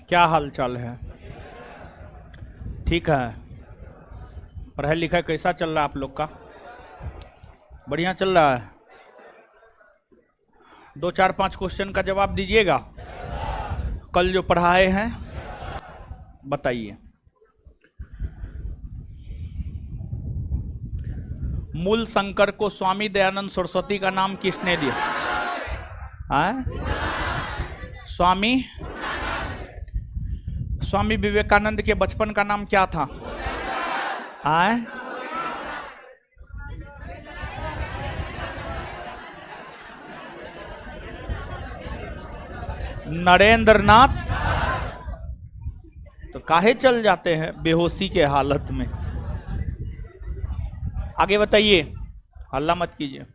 क्या हाल चाल है? ठीक है। पढ़ाई लिखाई कैसा चल रहा है आप लोग का? बढ़िया चल रहा है। 2 4 5 क्वेश्चन का जवाब दीजिएगा। कल जो पढ़ाए हैं बताइए। मूल शंकर को स्वामी दयानंद सरस्वती का नाम किसने दिया? स्वामी विवेकानंद के बचपन का नाम क्या था? नरेंद्र नाथ। तो काहे चल जाते हैं बेहोशी के हालत में? आगे बताइए, हल्ला मत कीजिए।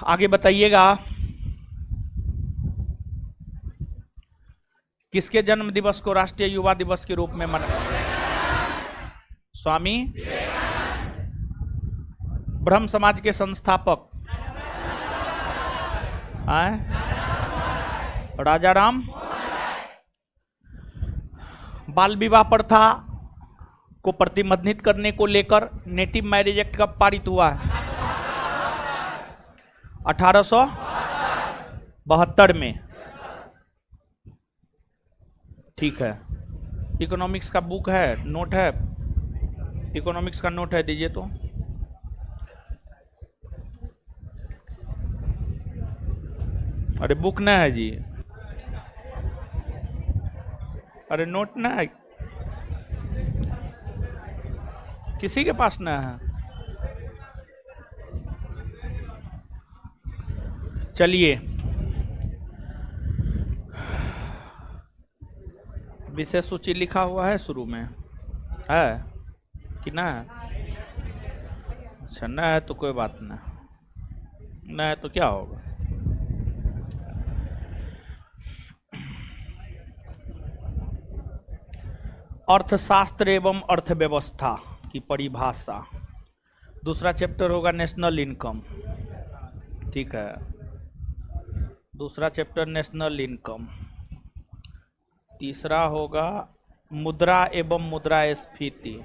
आगे बताइएगा। किसके जन्म दिवस को राष्ट्रीय युवा दिवस के रूप में मनाया? स्वामी ब्रह्म समाज के संस्थापक राजा राम। बाल विवाह प्रथा को प्रतिबंधित करने को लेकर नेटिव मैरिज एक्ट कब पारित हुआ है? 1872 में। ठीक है। इकोनॉमिक्स का बुक है, नोट है? इकोनॉमिक्स का नोट है, दीजिए तो। अरे बुक ना है जी, अरे नोट ना है, किसी के पास ना है। चलिए, विषय सूची लिखा हुआ है शुरू में, है कि ना है? अच्छा, ना है तो कोई बात ना, ना है तो क्या होगा। अर्थशास्त्र एवं अर्थव्यवस्था की परिभाषा। दूसरा चैप्टर होगा नेशनल इनकम। ठीक है, दूसरा चैप्टर नेशनल इनकम। तीसरा होगा मुद्रा एवं मुद्रास्फीति।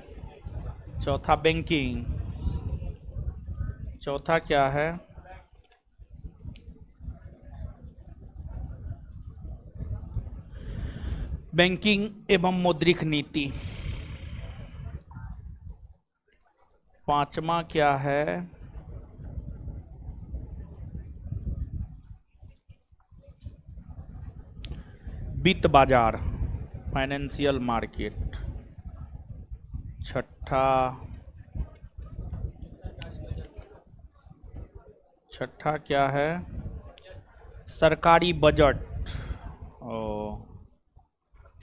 चौथा बैंकिंग। चौथा क्या है? बैंकिंग एवं मौद्रिक नीति। पांचवा क्या है? वित्त बाजार, फाइनेंशियल मार्केट। छठा क्या है? सरकारी बजट।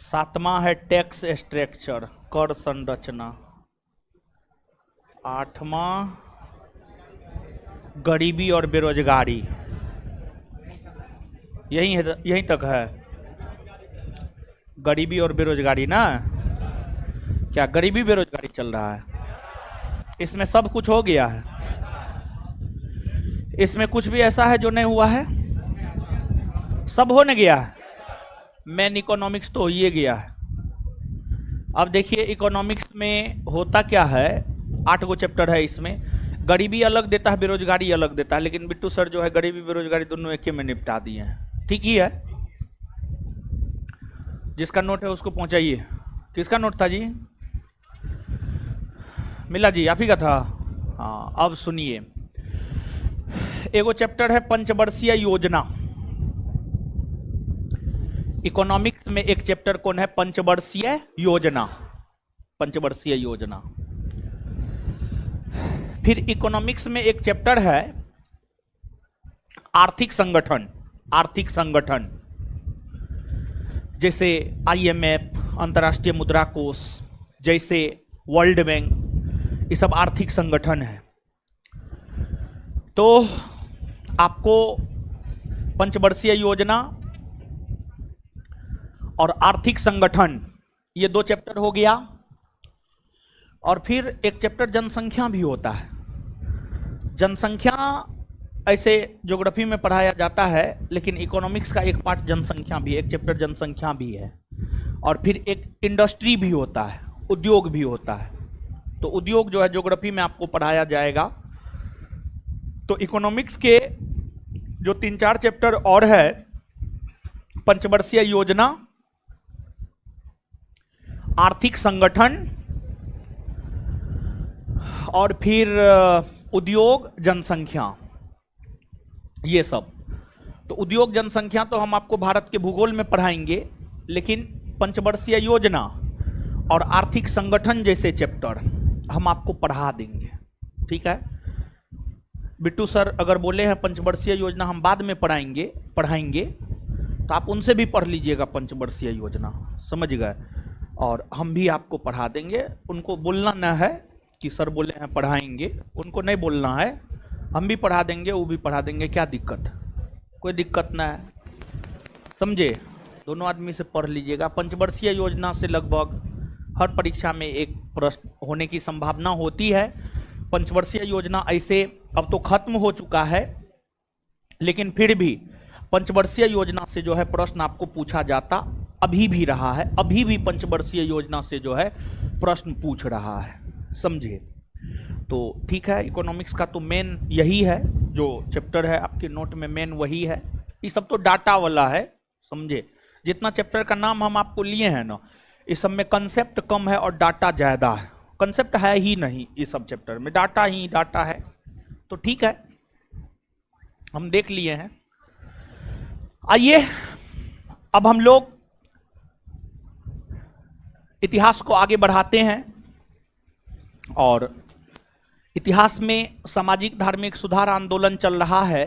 सातवां है टैक्स स्ट्रक्चर, कर संरचना। आठवां गरीबी और बेरोजगारी। यहीं तक है गरीबी और बेरोजगारी ना? क्या गरीबी बेरोजगारी चल रहा है? इसमें सब कुछ हो गया है? इसमें कुछ भी ऐसा है जो नहीं हुआ है? सब होने गया है। मेन इकोनॉमिक्स तो हो ही गया है। अब देखिए इकोनॉमिक्स में होता क्या है, 8 गो चैप्टर है इसमें। गरीबी अलग देता है, बेरोजगारी अलग देता है, लेकिन बिट्टू सर जो है गरीबी बेरोजगारी दोनों एक ही में निपटा दिए हैं। ठीक ही है। जिसका नोट है उसको पहुंचाइए। किसका नोट था जी? मिला जी, आप ही का था? हाँ, अब सुनिए, एगो चैप्टर है पंचवर्षीय योजना। इकोनॉमिक्स में एक चैप्टर कौन है? पंचवर्षीय योजना। पंचवर्षीय योजना। फिर इकोनॉमिक्स में एक चैप्टर है आर्थिक संगठन। आर्थिक संगठन जैसे आईएमएफ, अंतर्राष्ट्रीय मुद्रा कोष, जैसे वर्ल्ड बैंक, ये सब आर्थिक संगठन है। तो आपको पंचवर्षीय योजना और आर्थिक संगठन, ये 2 चैप्टर हो गया। और फिर एक चैप्टर जनसंख्या भी होता है। जनसंख्या ऐसे ज्योग्राफी में पढ़ाया जाता है, लेकिन इकोनॉमिक्स का एक पार्ट जनसंख्या भी है, एक चैप्टर जनसंख्या भी है। और फिर एक इंडस्ट्री भी होता है, उद्योग भी होता है। तो उद्योग जो है ज्योग्राफी में आपको पढ़ाया जाएगा। तो इकोनॉमिक्स के जो 3-4 चैप्टर और है, पंचवर्षीय योजना, आर्थिक संगठन और फिर उद्योग, जनसंख्या, ये सब। तो उद्योग जनसंख्या तो हम आपको भारत के भूगोल में पढ़ाएंगे, लेकिन पंचवर्षीय योजना और आर्थिक संगठन जैसे चैप्टर हम आपको पढ़ा देंगे। ठीक है बिट्टू सर, अगर बोले हैं पंचवर्षीय योजना हम बाद में पढ़ाएंगे तो आप उनसे भी पढ़ लीजिएगा पंचवर्षीय योजना, समझ गए। और हम भी आपको पढ़ा देंगे। उनको बोलना न है कि सर बोले हैं पढ़ाएंगे, उनको नहीं बोलना है, हम भी पढ़ा देंगे, वो भी पढ़ा देंगे। क्या दिक्कत? कोई दिक्कत ना है, समझे। दोनों आदमी से पढ़ लीजिएगा। पंचवर्षीय योजना से लगभग हर परीक्षा में एक प्रश्न होने की संभावना होती है। पंचवर्षीय योजना ऐसे अब तो खत्म हो चुका है, लेकिन फिर भी पंचवर्षीय योजना से जो है प्रश्न आपको पूछा जाता अभी भी रहा है। अभी भी पंचवर्षीय योजना से जो है प्रश्न पूछ रहा है, समझे। तो ठीक है, इकोनॉमिक्स का तो मेन यही है, जो चैप्टर है आपके नोट में मेन वही है। ये सब तो डाटा वाला है, समझे। जितना चैप्टर का नाम हम आपको लिए हैं ना, इस सब में कंसेप्ट कम है और डाटा ज़्यादा है। कंसेप्ट है ही नहीं इस सब चैप्टर में, डाटा ही डाटा है। तो ठीक है, हम देख लिए हैं। आइए अब हम लोग इतिहास को आगे बढ़ाते हैं। और इतिहास में सामाजिक धार्मिक सुधार आंदोलन चल रहा है,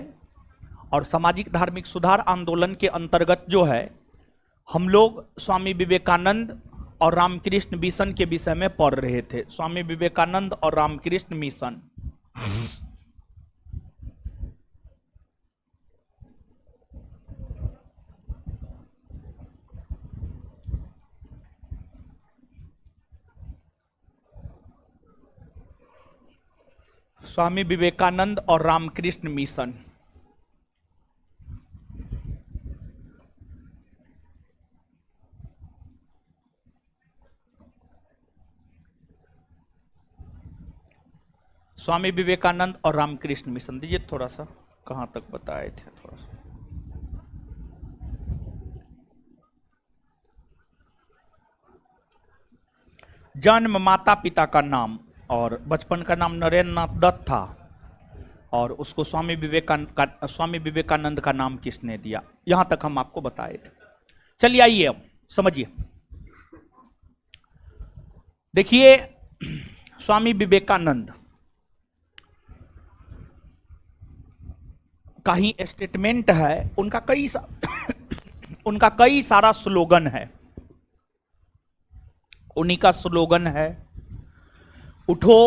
और सामाजिक धार्मिक सुधार आंदोलन के अंतर्गत जो है हम लोग स्वामी विवेकानंद और रामकृष्ण मिशन के विषय में पढ़ रहे थे। स्वामी विवेकानंद और रामकृष्ण मिशन। स्वामी विवेकानंद और रामकृष्ण मिशन। स्वामी विवेकानंद और रामकृष्ण मिशन दीजिए थोड़ा सा, कहां तक बताए थे थोड़ा सा। जन्म माता पिता का नाम और बचपन का नाम नरेंद्र नाथ दत्त था, और उसको स्वामी विवेकानंद का नाम किसने दिया, यहां तक हम आपको बताए थे। चलिए आइए अब समझिए। देखिए स्वामी विवेकानंद का ही स्टेटमेंट है, उनका कई सारा स्लोगन है। उन्हीं का स्लोगन है, उठो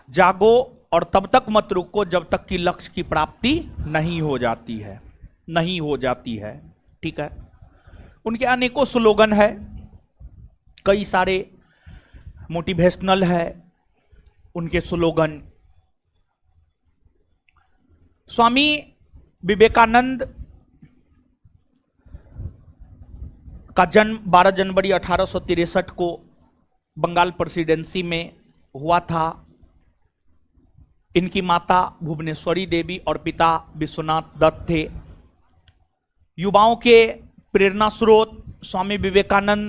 जागो और तब तक मत रुको जब तक कि लक्ष्य की प्राप्ति नहीं हो जाती है, नहीं हो जाती है। ठीक है, उनके अनेकों स्लोगन है, कई सारे मोटिवेशनल है उनके स्लोगन। स्वामी विवेकानंद का जन्म 12 जनवरी 1863 को बंगाल प्रेसिडेंसी में हुआ था। इनकी माता भुवनेश्वरी देवी और पिता विश्वनाथ दत्त थे। युवाओं के प्रेरणा स्रोत स्वामी विवेकानंद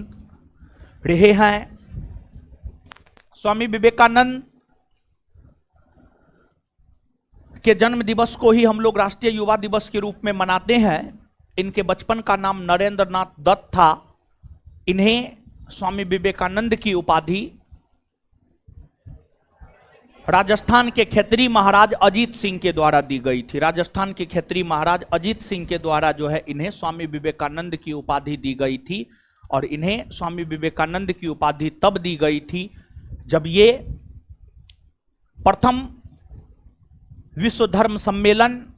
रहे हैं। स्वामी विवेकानंद के जन्म दिवस को ही हम लोग राष्ट्रीय युवा दिवस के रूप में मनाते हैं, इनके बचपन का नाम नरेंद्र नाथ दत्त था। इन्हें स्वामी विवेकानंद की उपाधि राजस्थान के खेतरी महाराज अजीत सिंह के द्वारा दी गई थी। राजस्थान के खेतरी महाराज अजीत सिंह के द्वारा जो है इन्हें स्वामी विवेकानंद की उपाधि दी गई थी। और इन्हें स्वामी विवेकानंद की उपाधि तब दी गई थी जब ये प्रथम विश्व धर्म सम्मेलन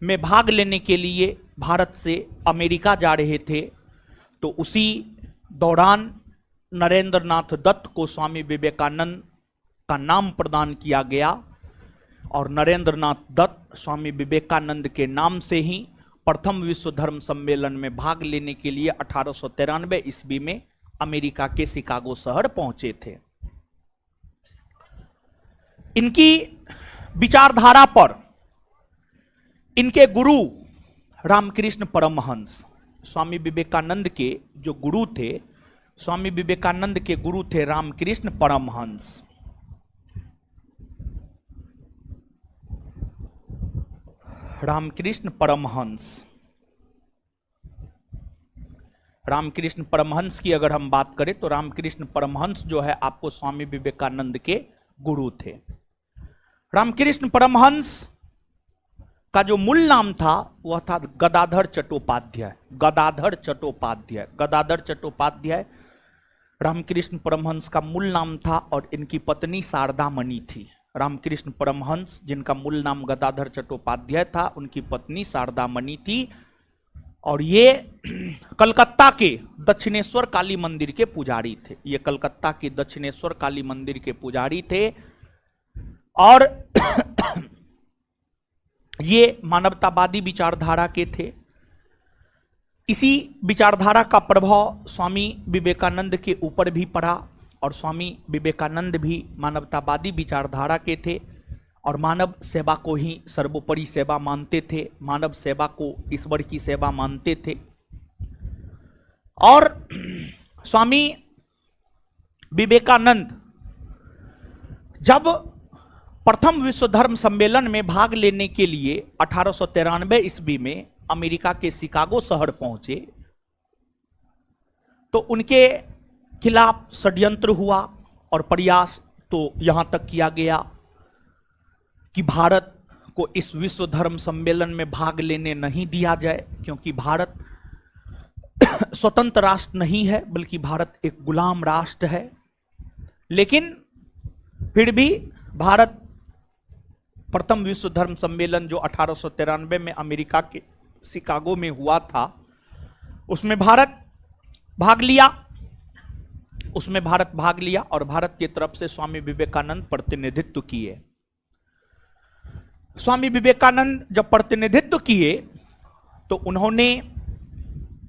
में भाग लेने के लिए भारत से अमेरिका जा रहे थे। तो उसी दौरान नरेंद्र नाथ दत्त को स्वामी विवेकानंद का नाम प्रदान किया गया और नरेंद्र नाथ दत्त स्वामी विवेकानंद के नाम से ही प्रथम विश्व धर्म सम्मेलन में भाग लेने के लिए 1893 ईस्वी में अमेरिका के शिकागो शहर पहुंचे थे। इनकी विचारधारा पर इनके गुरु रामकृष्ण परमहंस, स्वामी विवेकानंद के जो गुरु थे, स्वामी विवेकानंद के गुरु थे रामकृष्ण परमहंस। रामकृष्ण परमहंस, रामकृष्ण परमहंस की अगर हम बात करें तो रामकृष्ण परमहंस जो है आपको स्वामी विवेकानंद के गुरु थे। रामकृष्ण परमहंस का जो मूल नाम था वह था गदाधर चट्टोपाध्याय। गदाधर चट्टोपाध्याय, गदाधर चट्टोपाध्याय रामकृष्ण परमहंस का मूल नाम था और इनकी पत्नी शारदा मणि थी। रामकृष्ण परमहंस जिनका मूल नाम गदाधर चट्टोपाध्याय था, उनकी पत्नी शारदा मणि थी और ये कलकत्ता के दक्षिणेश्वर काली मंदिर के पुजारी थे। ये कलकत्ता के दक्षिणेश्वर काली मंदिर के पुजारी थे और ये मानवतावादी विचारधारा के थे। इसी विचारधारा का प्रभाव स्वामी विवेकानंद के ऊपर भी पड़ा और स्वामी विवेकानंद भी मानवतावादी विचारधारा के थे और मानव सेवा को ही सर्वोपरि सेवा मानते थे, मानव सेवा को ईश्वर की सेवा मानते थे। और स्वामी विवेकानंद जब प्रथम विश्व धर्म सम्मेलन में भाग लेने के लिए 1893 ईस्वी में अमेरिका के शिकागो शहर पहुंचे तो उनके खिलाफ षड्यंत्र हुआ और प्रयास तो यहां तक किया गया कि भारत को इस विश्व धर्म सम्मेलन में भाग लेने नहीं दिया जाए, क्योंकि भारत स्वतंत्र राष्ट्र नहीं है बल्कि भारत एक गुलाम राष्ट्र है। लेकिन फिर भी भारत प्रथम विश्व धर्म सम्मेलन जो 1893 में अमेरिका के शिकागो में हुआ था उसमें भारत भाग लिया और भारत की तरफ से स्वामी विवेकानंद प्रतिनिधित्व किए। स्वामी विवेकानंद जब प्रतिनिधित्व किए तो उन्होंने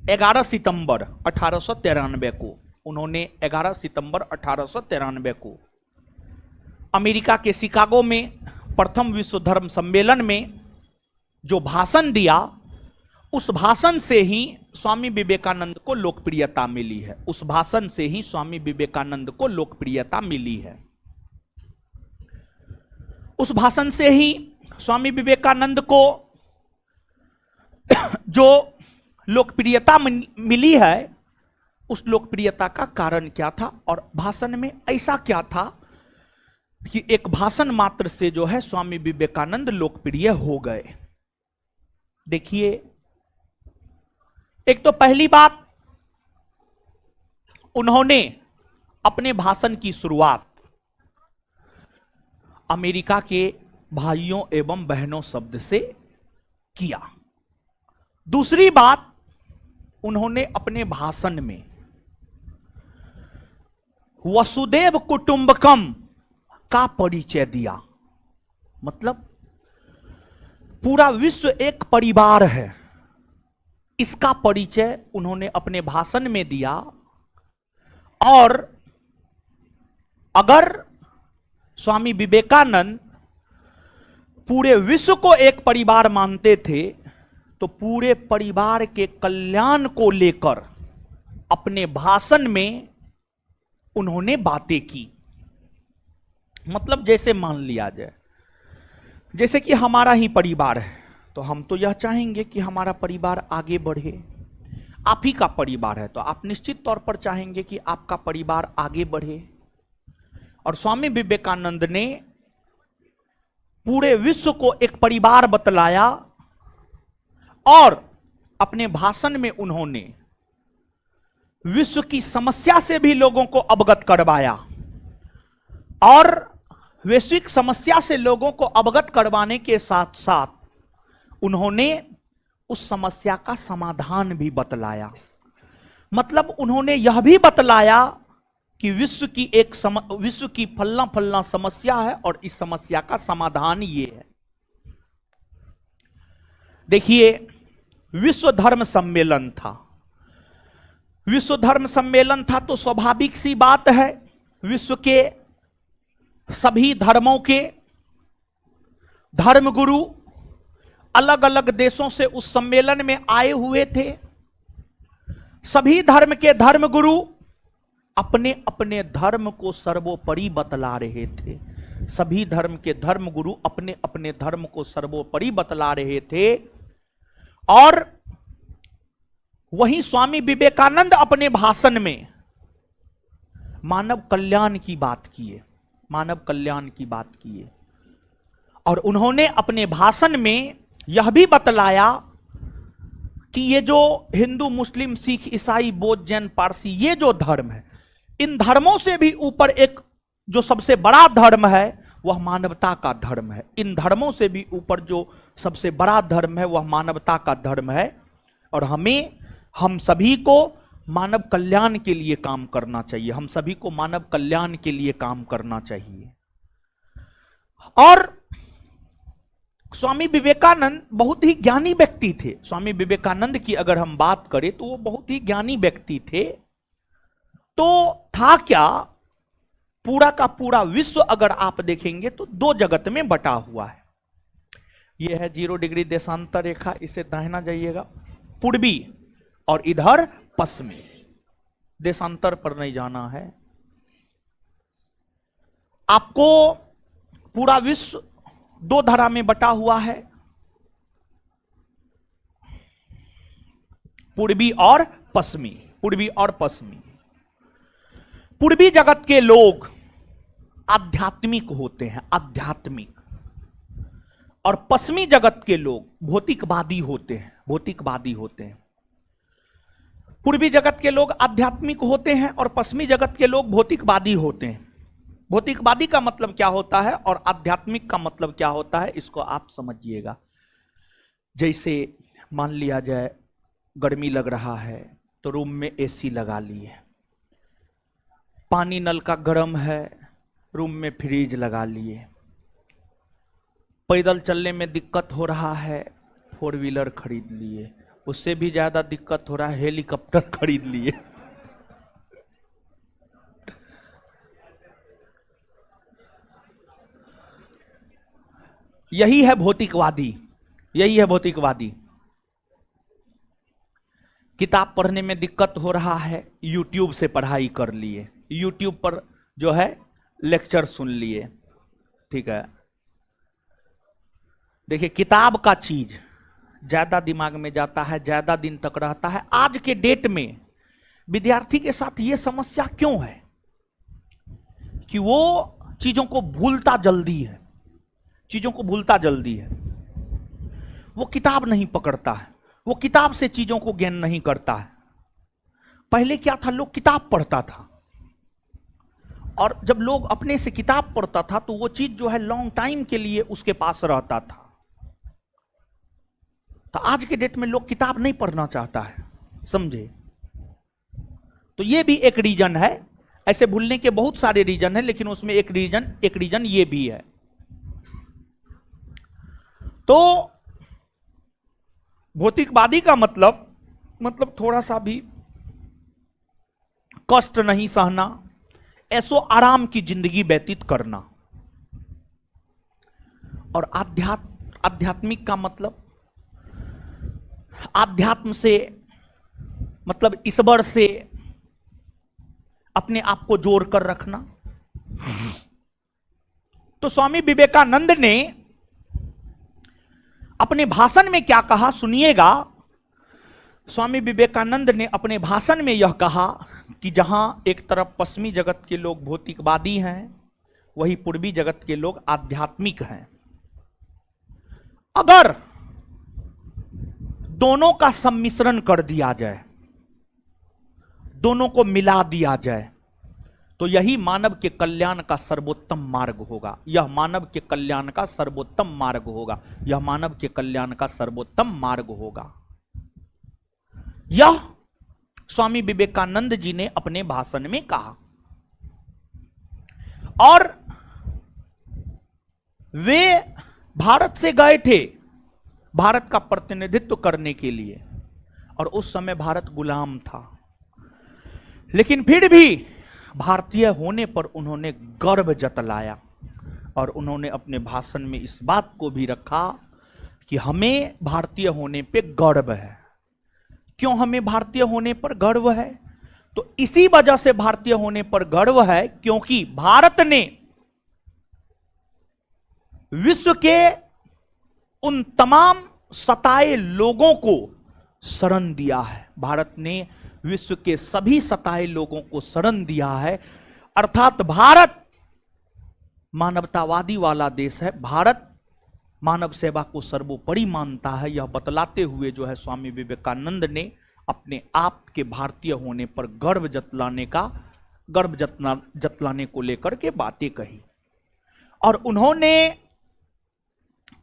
11 सितंबर 1893 को अमेरिका के शिकागो में प्रथम विश्व धर्म सम्मेलन में जो भाषण दिया, उस भाषण से ही स्वामी विवेकानंद को लोकप्रियता मिली है। उस भाषण से ही स्वामी विवेकानंद को लोकप्रियता मिली है। उस भाषण से ही स्वामी विवेकानंद को जो लोकप्रियता मिली है, उस लोकप्रियता का कारण क्या था और भाषण में ऐसा क्या था कि एक भाषण मात्र से जो है स्वामी विवेकानंद लोकप्रिय हो गए। देखिए, एक तो पहली बात, उन्होंने अपने भाषण की शुरुआत अमेरिका के भाइयों एवं बहनों शब्द से किया। दूसरी बात, उन्होंने अपने भाषण में वसुदेव कुटुंबकम का परिचय दिया। मतलब पूरा विश्व एक परिवार है, इसका परिचय उन्होंने अपने भाषण में दिया। और अगर स्वामी विवेकानंद पूरे विश्व को एक परिवार मानते थे तो पूरे परिवार के कल्याण को लेकर अपने भाषण में उन्होंने बातें की। मतलब जैसे मान लिया जाए, जैसे कि हमारा ही परिवार है, तो हम तो यह चाहेंगे कि हमारा परिवार आगे बढ़े। आप ही का परिवार है तो आप निश्चित तौर पर चाहेंगे कि आपका परिवार आगे बढ़े। और स्वामी विवेकानंद ने पूरे विश्व को एक परिवार बतलाया और अपने भाषण में उन्होंने विश्व की समस्या से भी लोगों को अवगत करवाया और वैश्विक समस्या से लोगों को अवगत करवाने के साथ साथ उन्होंने उस समस्या का समाधान भी बतलाया। मतलब उन्होंने यह भी बतलाया कि विश्व की फलना फलना समस्या है और इस समस्या का समाधान ये है। देखिए, विश्व धर्म सम्मेलन था। विश्व धर्म सम्मेलन था तो स्वाभाविक सी बात है, विश्व के सभी धर्मों के धर्मगुरु अलग अलग देशों से उस सम्मेलन में आए हुए थे। सभी धर्म के धर्मगुरु अपने अपने धर्म को सर्वोपरि बतला रहे थे। सभी धर्म के धर्मगुरु अपने अपने धर्म को सर्वोपरि बतला रहे थे। और वहीं स्वामी विवेकानंद अपने भाषण में मानव कल्याण की बात किए, मानव कल्याण की बात किए। और उन्होंने अपने भाषण में यह भी बतलाया कि ये जो हिंदू, मुस्लिम, सिख, ईसाई, बौद्ध, जैन, पारसी, ये जो धर्म है, इन धर्मों से भी ऊपर एक जो सबसे बड़ा धर्म है वह मानवता का धर्म है। इन धर्मों से भी ऊपर जो सबसे बड़ा धर्म है वह मानवता का धर्म है। और हम सभी को मानव कल्याण के लिए काम करना चाहिए। हम सभी को मानव कल्याण के लिए काम करना चाहिए। और स्वामी विवेकानंद बहुत ही ज्ञानी व्यक्ति थे। स्वामी विवेकानंद की अगर हम बात करें तो वो बहुत ही ज्ञानी व्यक्ति थे। तो था क्या, पूरा का पूरा विश्व अगर आप देखेंगे तो दो जगत में बटा हुआ है। यह है 0 डिग्री देशांतर रेखा, इसे दाहिना जाइएगा, पूर्वी, और इधर पश्चिमी। देशांतर पर नहीं जाना है आपको। पूरा विश्व दो धारा में बटा हुआ है, पूर्वी और पश्चिमी। पूर्वी और पश्चिमी। पूर्वी जगत के लोग आध्यात्मिक होते हैं, आध्यात्मिक। और पश्चिमी जगत के लोग भौतिकवादी होते हैं, भौतिकवादी होते हैं। पूर्वी जगत के लोग आध्यात्मिक होते हैं और पश्चिमी जगत के लोग भौतिकवादी होते हैं। भौतिकवादी का मतलब क्या होता है और आध्यात्मिक का मतलब क्या होता है, इसको आप समझिएगा। जैसे मान लिया जाए गर्मी लग रहा है तो रूम में एसी लगा लिए, पानी नल का गर्म है, रूम में फ्रिज लगा लिए, पैदल चलने में दिक्कत हो रहा है, 4 व्हीलर खरीद लिए, उससे भी ज्यादा दिक्कत हो रहा है, हेलीकॉप्टर खरीद लिए। यही है भौतिकवादी, यही है भौतिकवादी। किताब पढ़ने में दिक्कत हो रहा है, यूट्यूब से पढ़ाई कर लिए, यूट्यूब पर जो है लेक्चर सुन लिए। ठीक है, देखिए किताब का चीज ज्यादा दिमाग में जाता है, ज्यादा दिन तक रहता है। आज के डेट में विद्यार्थी के साथ यह समस्या क्यों है कि वो चीजों को भूलता जल्दी है, चीजों को भूलता जल्दी है। वो किताब नहीं पकड़ता है, वो किताब से चीजों को ज्ञान नहीं करता है। पहले क्या था, लोग किताब पढ़ता था, और जब लोग अपने से किताब पढ़ता था तो वो चीज जो है लॉन्ग टाइम के लिए उसके पास रहता था। तो आज के डेट में लोग किताब नहीं पढ़ना चाहता है, समझे। तो ये भी एक रीजन है। ऐसे भूलने के बहुत सारे रीजन है, लेकिन उसमें एक रीजन ये भी है। तो भौतिकवादी का मतलब थोड़ा सा भी कष्ट नहीं सहना, ऐसो आराम की जिंदगी व्यतीत करना। और आध्यात्मिक का मतलब आध्यात्म से मतलब ईश्वर से अपने आप को जोड़ कर रखना। तो स्वामी विवेकानंद ने अपने भाषण में क्या कहा सुनिएगा। स्वामी विवेकानंद ने अपने भाषण में यह कहा कि जहां एक तरफ पश्चिमी जगत के लोग भौतिकवादी हैं, वही पूर्वी जगत के लोग आध्यात्मिक हैं। अगर दोनों का सम्मिश्रण कर दिया जाए, दोनों को मिला दिया जाए, तो यही मानव के कल्याण का सर्वोत्तम मार्ग होगा। यह मानव के कल्याण का सर्वोत्तम मार्ग होगा। यह मानव के कल्याण का सर्वोत्तम मार्ग होगा। यह स्वामी विवेकानंद जी ने अपने भाषण में कहा। और वे भारत से गए थे भारत का प्रतिनिधित्व करने के लिए, और उस समय भारत गुलाम था। लेकिन फिर भी भारतीय होने पर उन्होंने गर्व जतलाया, और उन्होंने अपने भाषण में इस बात को भी रखा कि हमें भारतीय होने पे गर्व है। क्यों हमें भारतीय होने पर गर्व है? तो इसी वजह से भारतीय होने पर गर्व है क्योंकि भारत ने विश्व के उन तमाम सताए लोगों को शरण दिया है। भारत ने विश्व के सभी सताए लोगों को शरण दिया है। अर्थात भारत मानवतावादी वाला देश है। भारत मानव सेवा को सर्वोपरि मानता है। यह बतलाते हुए जो है स्वामी विवेकानंद ने अपने आप के भारतीय होने पर गर्व जतलाने को लेकर के बातें कही। और उन्होंने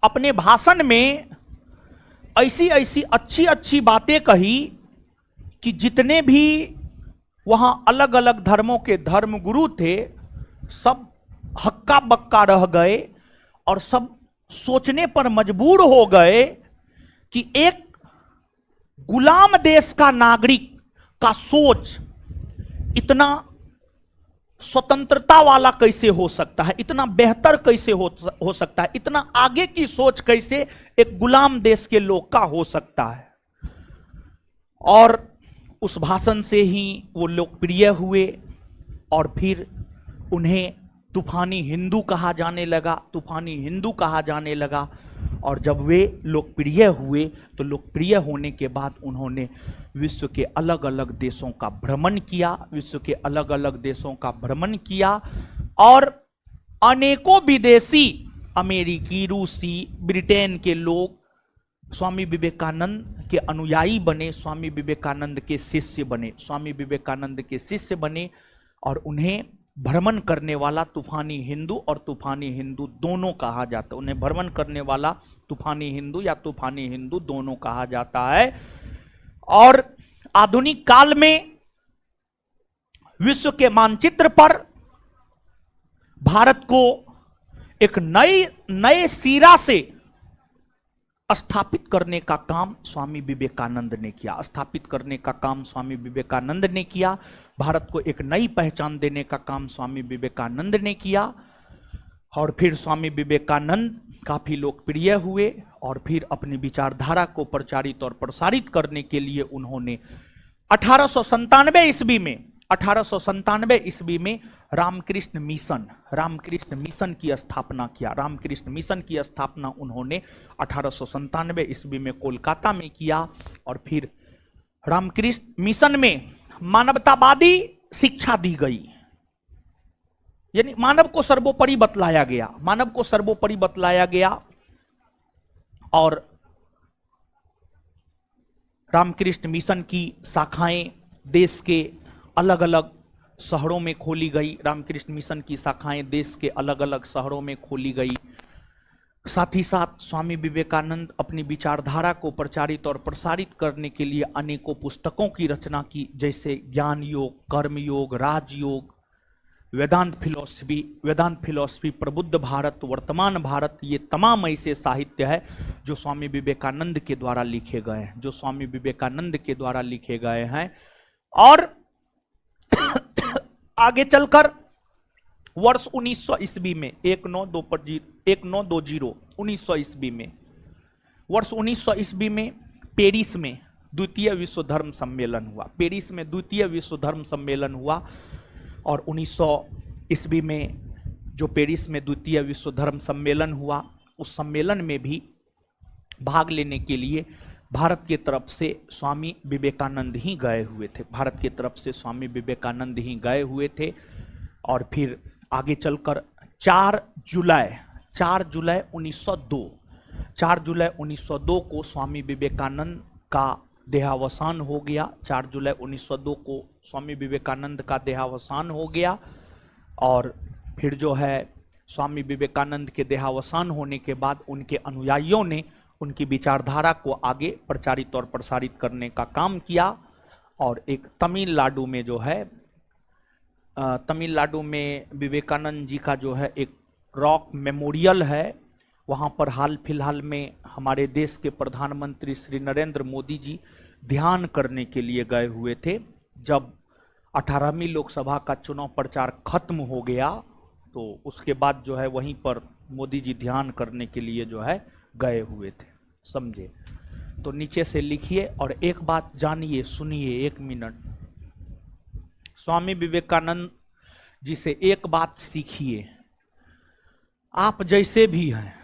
अपने भाषण में ऐसी ऐसी अच्छी अच्छी बातें कही कि जितने भी वहां अलग अलग धर्मों के धर्मगुरु थे, सब हक्का बक्का रह गए और सब सोचने पर मजबूर हो गए कि एक गुलाम देश का नागरिक का सोच इतना स्वतंत्रता वाला कैसे हो सकता है, इतना बेहतर कैसे हो सकता है, इतना आगे की सोच कैसे एक गुलाम देश के लोग का हो सकता है। और उस भाषण से ही वो लोकप्रिय हुए और फिर उन्हें तूफानी हिंदू कहा जाने लगा, तूफानी हिंदू कहा जाने लगा। और जब वे लोकप्रिय हुए तो लोकप्रिय होने के बाद उन्होंने विश्व के अलग अलग देशों का भ्रमण किया, विश्व के अलग अलग देशों का भ्रमण किया और अनेकों विदेशी, अमेरिकी, रूसी, ब्रिटेन के लोग स्वामी विवेकानंद के अनुयायी बने, स्वामी विवेकानंद के शिष्य बने, स्वामी विवेकानंद के शिष्य बने। और उन्हें भ्रमण करने वाला तूफानी हिंदू और तूफानी हिंदू दोनों कहा जाता है। उन्हें भ्रमण करने वाला तूफानी हिंदू या तूफानी हिंदू दोनों कहा जाता है। और आधुनिक काल में विश्व के मानचित्र पर भारत को एक नए सिरा से स्थापित करने का काम स्वामी विवेकानंद ने किया, स्थापित करने का काम स्वामी विवेकानंद ने किया। भारत को एक नई पहचान देने का काम स्वामी विवेकानंद ने किया। और फिर स्वामी विवेकानंद काफी लोकप्रिय हुए और फिर अपनी विचारधारा को प्रचारित और प्रसारित करने के लिए उन्होंने 1897 ईस्वी में रामकृष्ण मिशन की स्थापना किया। रामकृष्ण मिशन की स्थापना उन्होंने 1897 ईस्वी में कोलकाता में किया। और फिर रामकृष्ण मिशन में मानवतावादी शिक्षा दी गई, यानी मानव को सर्वोपरि बतलाया गया, मानव को सर्वोपरि बतलाया गया। और रामकृष्ण मिशन की शाखाएं देश के अलग अलग शहरों में खोली गई। रामकृष्ण मिशन की शाखाएं देश के अलग अलग शहरों में खोली गई। साथ ही साथ स्वामी विवेकानंद अपनी विचारधारा को प्रचारित और प्रसारित करने के लिए अनेकों पुस्तकों की रचना की, जैसे ज्ञान योग, कर्म योग, राजयोग, वेदांत फिलॉसफी, प्रबुद्ध भारत, वर्तमान भारत। ये तमाम ऐसे साहित्य है जो स्वामी विवेकानंद के द्वारा लिखे गए हैं, जो स्वामी विवेकानंद के द्वारा लिखे गए हैं। और आगे चलकर वर्ष 1900 ईस्वी में 1920 ईस्वी में वर्ष 1900 ईस्वी में पेरिस में द्वितीय विश्व धर्म सम्मेलन हुआ। पेरिस में द्वितीय विश्व धर्म सम्मेलन हुआ। और 1900 ईस्वी में जो पेरिस में द्वितीय विश्व धर्म सम्मेलन हुआ, उस सम्मेलन में भी भाग लेने के लिए भारत की तरफ से स्वामी विवेकानंद ही गए हुए थे, भारत की तरफ से स्वामी विवेकानंद ही गए हुए थे। और फिर आगे चलकर 4 जुलाई 1902 को स्वामी विवेकानंद का देहावसान हो गया। 4 जुलाई 1902 को स्वामी विवेकानंद का देहावसान हो गया। और फिर जो है स्वामी विवेकानंद के देहावसान होने के बाद उनके अनुयायियों ने उनकी विचारधारा को आगे प्रचारित और प्रसारित करने का काम किया। और एक तमिलनाडु में जो है, तमिलनाडु में विवेकानंद जी का जो है एक रॉक मेमोरियल है, वहाँ पर हाल फिलहाल में हमारे देश के प्रधानमंत्री श्री नरेंद्र मोदी जी ध्यान करने के लिए गए हुए थे। जब 18वीं लोकसभा का चुनाव प्रचार खत्म हो गया तो उसके बाद जो है वहीं पर मोदी जी ध्यान करने के लिए जो है गए हुए थे, समझे। तो नीचे से लिखिए और एक बात जानिए, सुनिए 1 मिनट। स्वामी विवेकानंद जी से एक बात सीखिए, आप जैसे भी हैं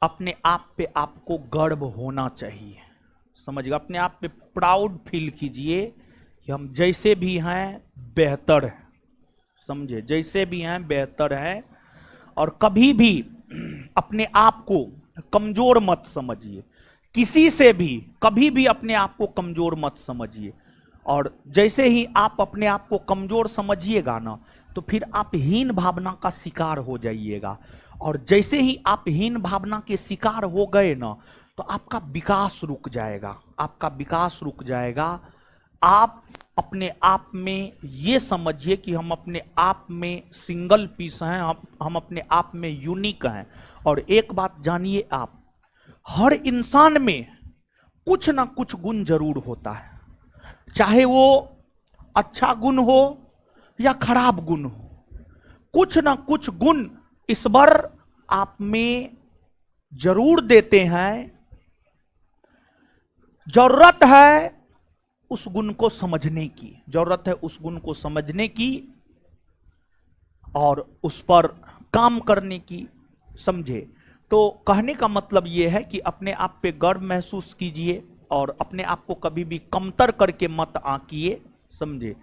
अपने आप पे आपको गर्व होना चाहिए, समझिए। अपने आप पे प्राउड फील कीजिए कि हम जैसे भी हैं बेहतर हैं, समझे, जैसे भी हैं बेहतर हैं। और कभी भी अपने आप को कमजोर मत समझिए, किसी से भी कभी भी अपने आप को कमजोर मत समझिए। और जैसे ही आप अपने आप को कमजोर समझिएगा ना तो फिर आप हीन भावना का शिकार हो जाइएगा। और जैसे ही आप हीन भावना के शिकार हो गए ना तो आपका विकास रुक जाएगा, आपका विकास रुक जाएगा। आप अपने आप में ये समझिए कि हम अपने आप में सिंगल पीस हैं, हम अपने आप में यूनिक हैं। और एक बात जानिए, आप हर इंसान में कुछ ना कुछ गुण जरूर होता है, चाहे वो अच्छा गुण हो या खराब गुण हो, कुछ ना कुछ गुण ईश्वर आप में जरूर देते हैं। जरूरत है उस गुण को समझने की, जरूरत है उस गुण को समझने की और उस पर काम करने की, समझे। तो कहने का मतलब यह है कि अपने आप पे गर्व महसूस कीजिए और अपने आप को कभी भी कमतर करके मत आंकिए, समझे।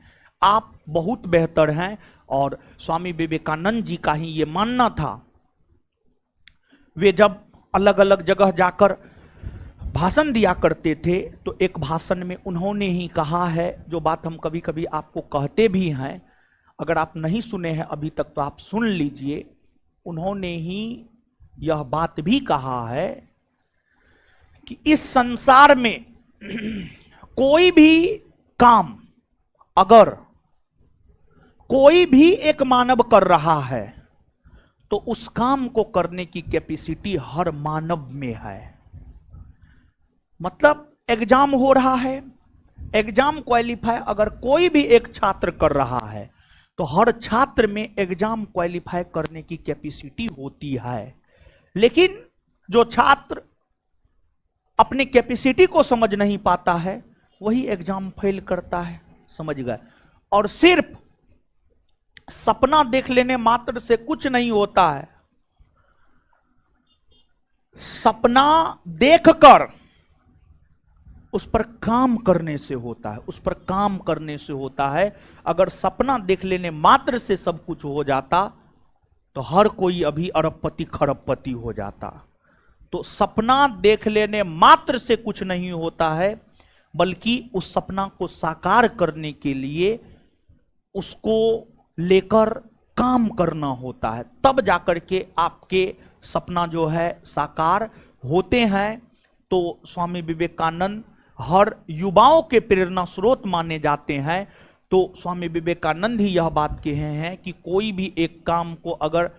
आप बहुत बेहतर हैं। और स्वामी विवेकानंद जी का ही ये मानना था। वे जब अलग अलग जगह जाकर भाषण दिया करते थे तो एक भाषण में उन्होंने ही कहा है, जो बात हम कभी कभी आपको कहते भी हैं, अगर आप नहीं सुने हैं अभी तक तो आप सुन लीजिए। उन्होंने ही यह बात भी कहा है कि इस संसार में कोई भी काम अगर कोई भी एक मानव कर रहा है तो उस काम को करने की कैपेसिटी हर मानव में है। मतलब एग्जाम हो रहा है, एग्जाम क्वालिफाई अगर कोई भी एक छात्र कर रहा है तो हर छात्र में एग्जाम क्वालिफाई करने की कैपेसिटी होती है। लेकिन जो छात्र अपनी कैपेसिटी को समझ नहीं पाता है वही एग्जाम फेल करता है, समझ गए। और सिर्फ सपना देख लेने मात्र से कुछ नहीं होता है, सपना देखकर उस पर काम करने से होता है, उस पर काम करने से होता है। अगर सपना देख लेने मात्र से सब कुछ हो जाता तो हर कोई अभी अरबपति खरबपति हो जाता। तो सपना देख लेने मात्र से कुछ नहीं होता है, बल्कि उस सपना को साकार करने के लिए उसको लेकर काम करना होता है, तब जाकर के आपके सपना जो है साकार होते हैं। तो स्वामी विवेकानंद हर युवाओं के प्रेरणा स्रोत माने जाते हैं। तो स्वामी विवेकानंद ही यह बात कहे हैं कि कोई भी एक काम को अगर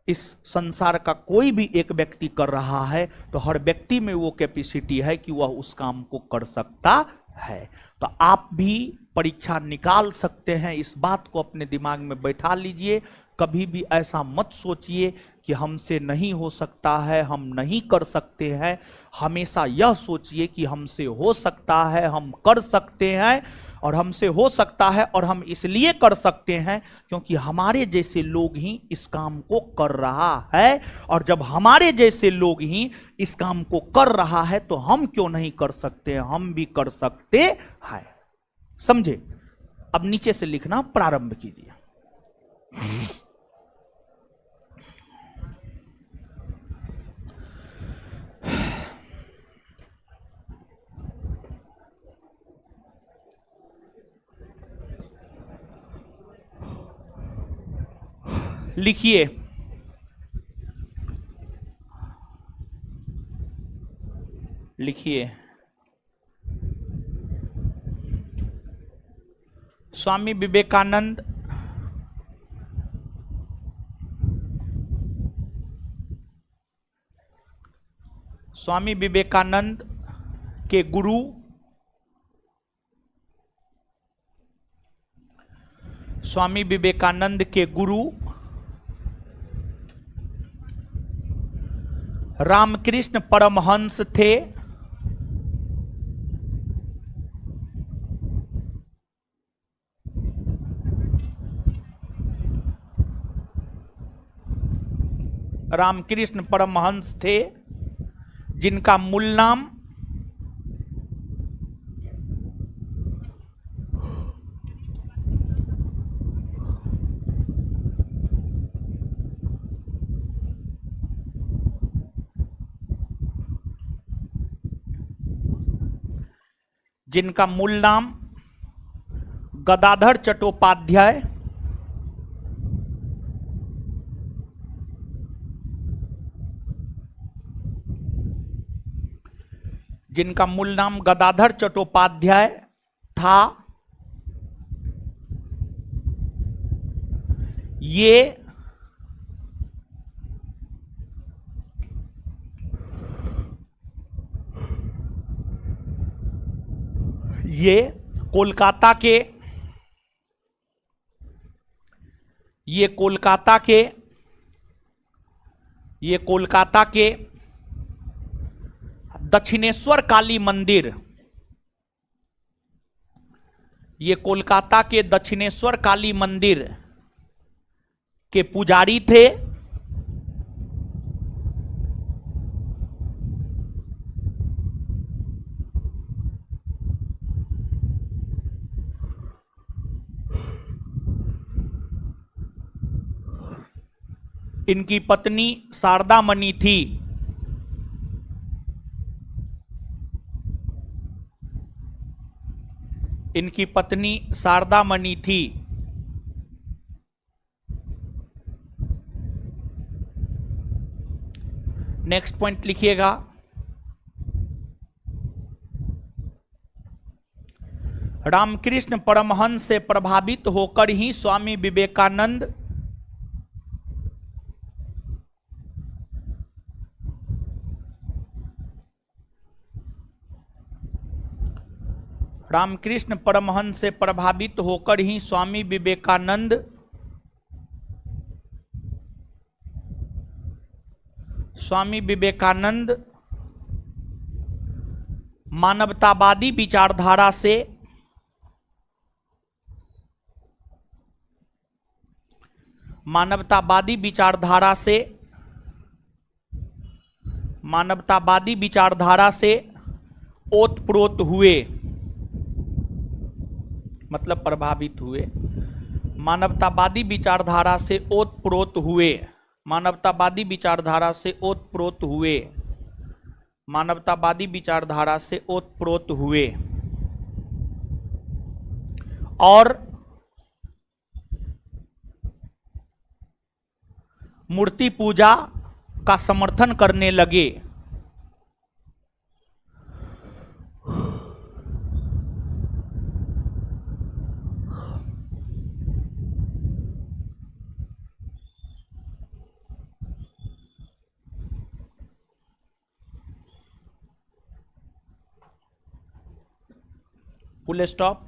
इस संसार का कोई भी एक व्यक्ति कर रहा है तो हर व्यक्ति में वो कैपेसिटी है कि वह उस काम को कर सकता है। तो आप भी परीक्षा निकाल सकते हैं, इस बात को अपने दिमाग में बैठा लीजिए। कभी भी ऐसा मत सोचिए कि हमसे नहीं हो सकता है, हम नहीं कर सकते हैं। हमेशा यह सोचिए कि हमसे हो सकता है, हम कर सकते हैं। और हमसे हो सकता है, और हम इसलिए कर सकते हैं क्योंकि हमारे जैसे लोग ही इस काम को कर रहा है। और जब हमारे जैसे लोग ही इस काम को कर रहा है तो हम क्यों नहीं कर सकते, हम भी कर सकते हैं। समझे? अब नीचे से लिखना प्रारंभ कीजिए। लिखिए, लिखिए, स्वामी विवेकानंद स्वामी विवेकानंद के गुरु स्वामी विवेकानंद के गुरु रामकृष्ण परमहंस थे। रामकृष्ण परमहंस थे जिनका मूल नाम गदाधर चट्टोपाध्याय जिनका मूल नाम गदाधर चट्टोपाध्याय था। ये कोलकाता के दक्षिणेश्वर काली मंदिर, ये कोलकाता के दक्षिणेश्वर काली मंदिर के पुजारी थे। इनकी पत्नी शारदा मणि थी। इनकी पत्नी शारदा मणि थी। नेक्स्ट पॉइंट लिखिएगा, रामकृष्ण परमहंस से प्रभावित होकर ही स्वामी विवेकानंद रामकृष्ण परमहंस से प्रभावित होकर ही स्वामी विवेकानंद मानवतावादी विचारधारा से ओतप्रोत हुए, मतलब प्रभावित हुए। मानवतावादी विचारधारा से ओतप्रोत हुए। मानवतावादी विचारधारा से ओतप्रोत हुए। मानवतावादी विचारधारा से ओतप्रोत हुए और मूर्ति पूजा का समर्थन करने लगे। Full stop.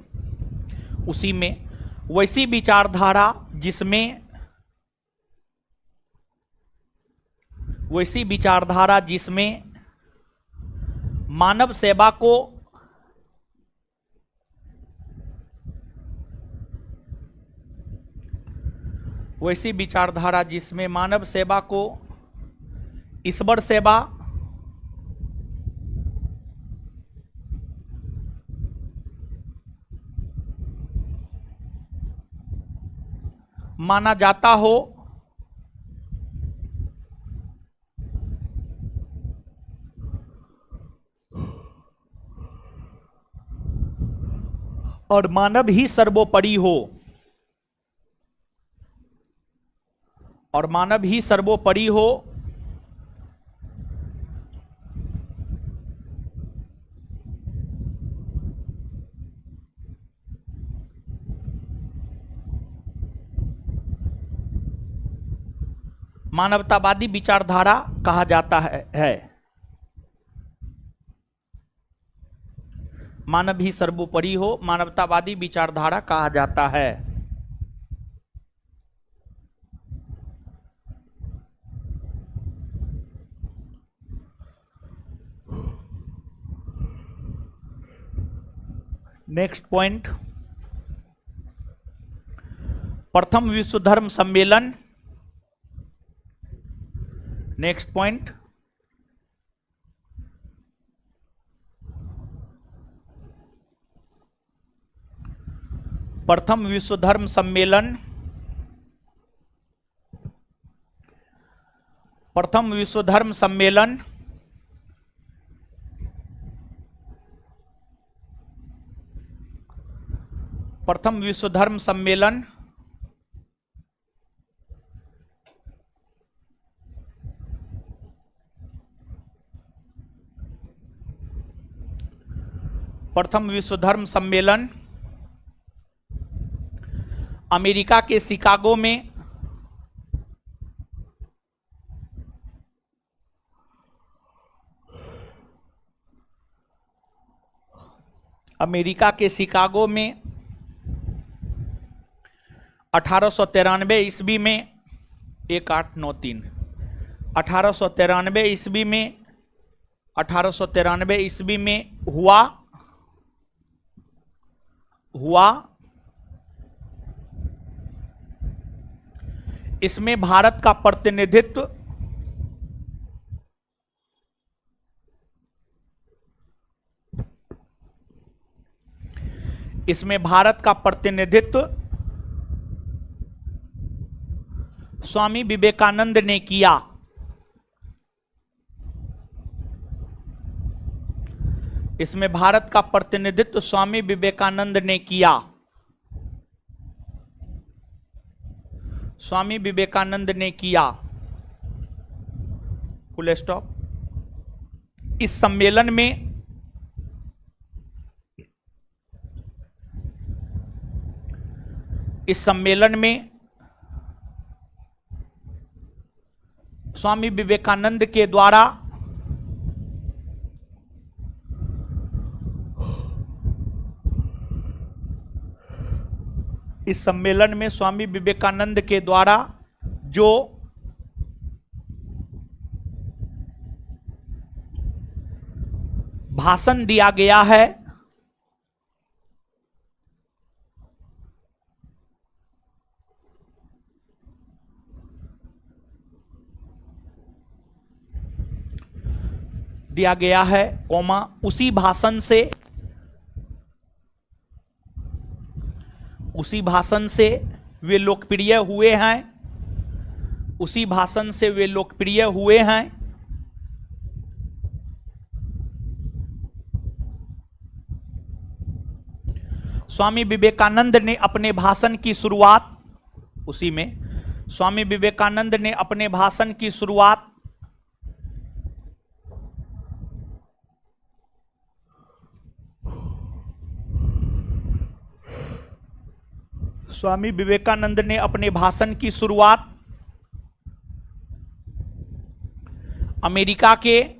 उसी में वैसी विचारधारा जिसमें मानव सेवा को वैसी विचारधारा जिसमें मानव सेवा को ईश्वर सेवा, माना जाता हो, और मानव ही सर्वोपरि हो, और मानव ही सर्वोपरि हो, मानवतावादी विचारधारा कहा जाता है। मानव ही सर्वोपरि हो, मानवतावादी विचारधारा कहा जाता है। नेक्स्ट पॉइंट, प्रथम विश्व धर्म सम्मेलन। नेक्स्ट पॉइंट, प्रथम विश्व धर्म सम्मेलन। प्रथम विश्व धर्म सम्मेलन प्रथम विश्व धर्म सम्मेलन प्रथम विश्व धर्म सम्मेलन अमेरिका के शिकागो में अमेरिका के शिकागो में 1893 ईस्वी में 1893 1893 ईस्वी में 1893 ईस्वी में हुआ इसमें भारत का प्रतिनिधित्व स्वामी विवेकानंद ने किया। इसमें भारत का प्रतिनिधित्व स्वामी विवेकानंद ने किया। स्वामी विवेकानंद ने किया। Full stop. इस सम्मेलन में स्वामी विवेकानंद के द्वारा इस सम्मेलन में स्वामी विवेकानंद के द्वारा जो भाषण दिया गया है उसी भाषण से वे लोकप्रिय हुए हैं। उसी भाषण से वे लोकप्रिय हुए हैं। स्वामी विवेकानंद ने अपने भाषण की शुरुआत स्वामी विवेकानंद ने अपने भाषण की शुरुआत स्वामी विवेकानंद ने अपने भाषण की शुरुआत अमेरिका के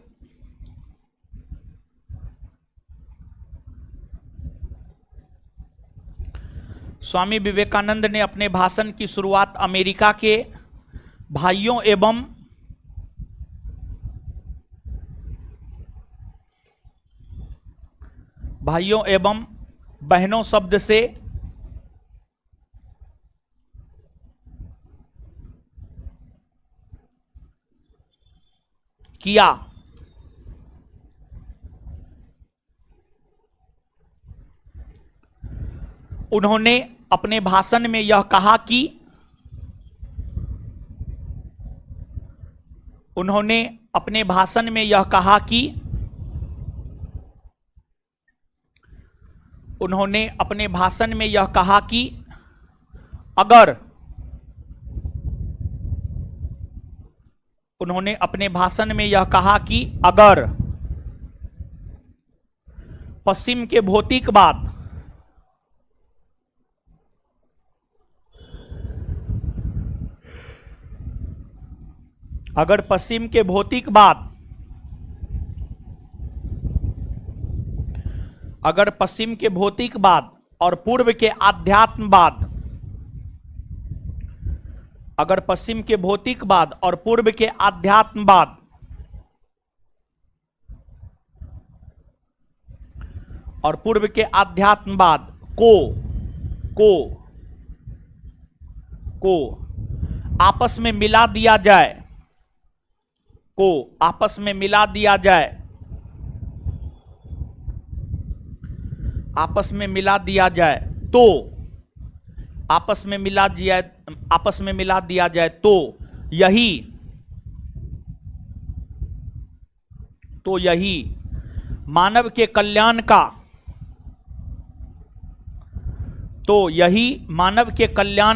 स्वामी विवेकानंद ने अपने भाषण की शुरुआत अमेरिका के भाइयों एवं बहनों शब्द से किया। उन्होंने अपने भाषण में यह कहा कि उन्होंने अपने भाषण में यह कहा कि उन्होंने अपने भाषण में यह कहा कि अगर उन्होंने अपने भाषण में यह कहा कि अगर पश्चिम के भौतिकवाद अगर पश्चिम के भौतिकवाद अगर पश्चिम के भौतिकवाद और पूर्व के आध्यात्मवाद अगर पश्चिम के भौतिकवाद और पूर्व के आध्यात्मवाद और पूर्व के आध्यात्मवाद को आपस में मिला दिया जाए आपस में मिला दिया जाए आपस में मिला दिया जाए तो आपस में मिला दिया जाए तो यही मानव के कल्याण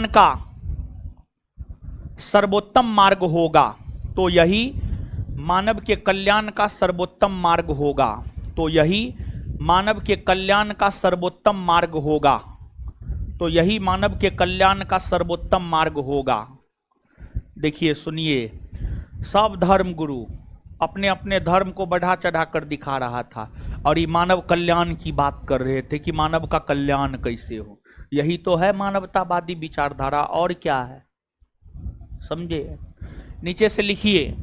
का सर्वोत्तम मार्ग होगा। तो यही मानव के कल्याण का सर्वोत्तम मार्ग होगा। तो यही मानव के कल्याण का सर्वोत्तम मार्ग होगा। तो यही मानव के कल्याण का सर्वोत्तम मार्ग होगा। देखिए, सुनिए, सब धर्म गुरु अपने अपने धर्म को बढ़ा चढ़ा कर दिखा रहा था और ये मानव कल्याण की बात कर रहे थे कि मानव का कल्याण कैसे हो। यही तो है मानवतावादी विचारधारा, और क्या है, समझे। नीचे से लिखिए,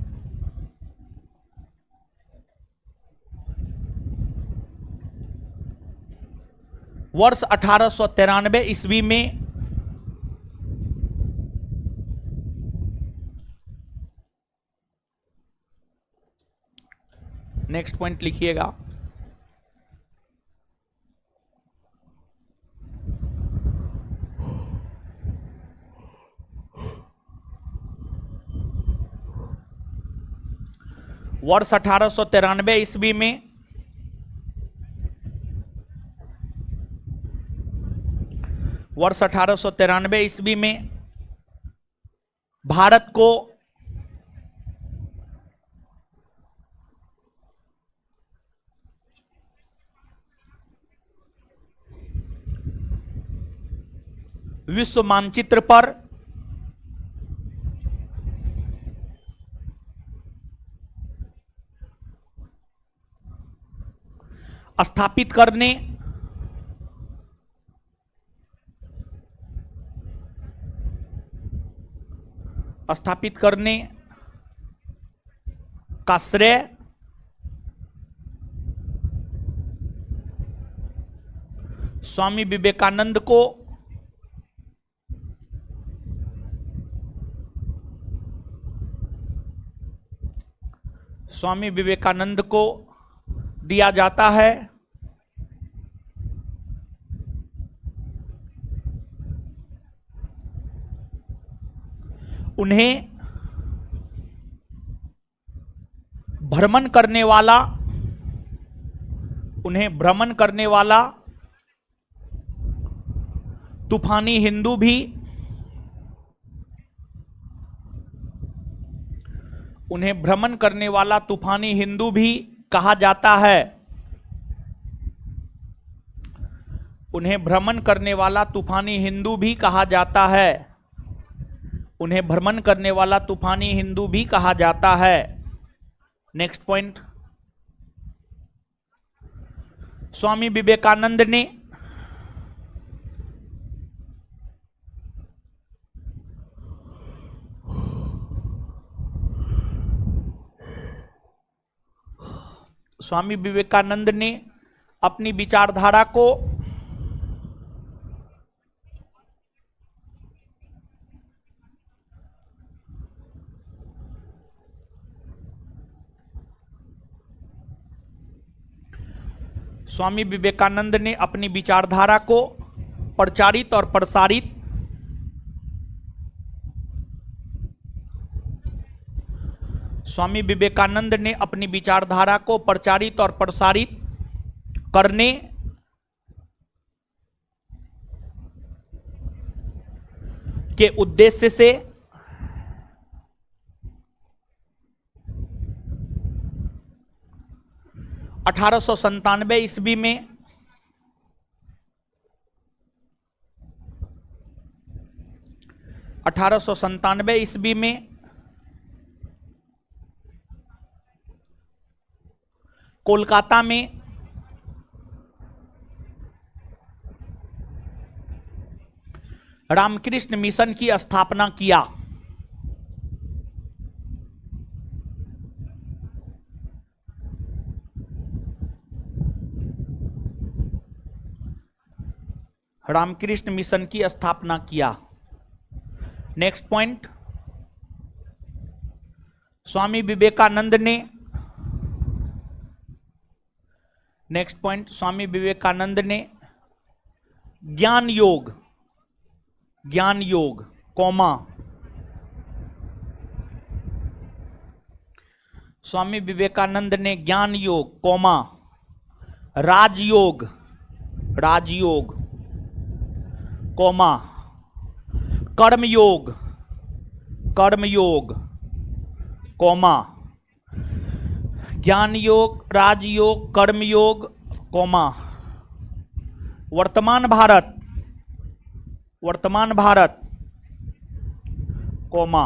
वर्ष 1893 ईस्वी में नेक्स्ट पॉइंट लिखिएगा। वर्ष 1893 ईस्वी में वर्ष 1893 ईस्वी में भारत को विश्व मानचित्र पर स्थापित करने का श्रेय स्वामी विवेकानंद को दिया जाता है। उन्हें भ्रमण करने वाला तूफानी हिंदू भी कहा जाता है। उन्हें भ्रमण करने वाला तूफानी हिंदू भी कहा जाता है। उन्हें भ्रमण करने वाला तूफानी हिंदू भी कहा जाता है। नेक्स्ट पॉइंट, स्वामी विवेकानंद ने अपनी विचारधारा को स्वामी विवेकानंद ने अपनी विचारधारा को प्रचारित और प्रसारित स्वामी विवेकानंद ने अपनी विचारधारा को प्रचारित और प्रसारित करने के उद्देश्य से 1897 ईस्वी में कोलकाता में रामकृष्ण मिशन की स्थापना किया। रामकृष्ण मिशन की स्थापना किया। नेक्स्ट पॉइंट, स्वामी विवेकानंद ने ज्ञान योग कौमा स्वामी विवेकानंद ने ज्ञान योग कौमा राजयोग कौमा कर्मयोग कौमा ज्ञान योग, राजयोग, कर्मयोग, कौमा वर्तमान भारत कौमा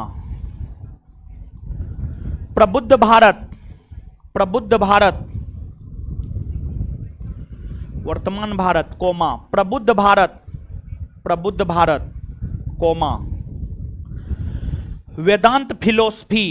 प्रबुद्ध भारत वर्तमान भारत कौमा प्रबुद्ध भारत कौमा वेदांत फिलॉसफी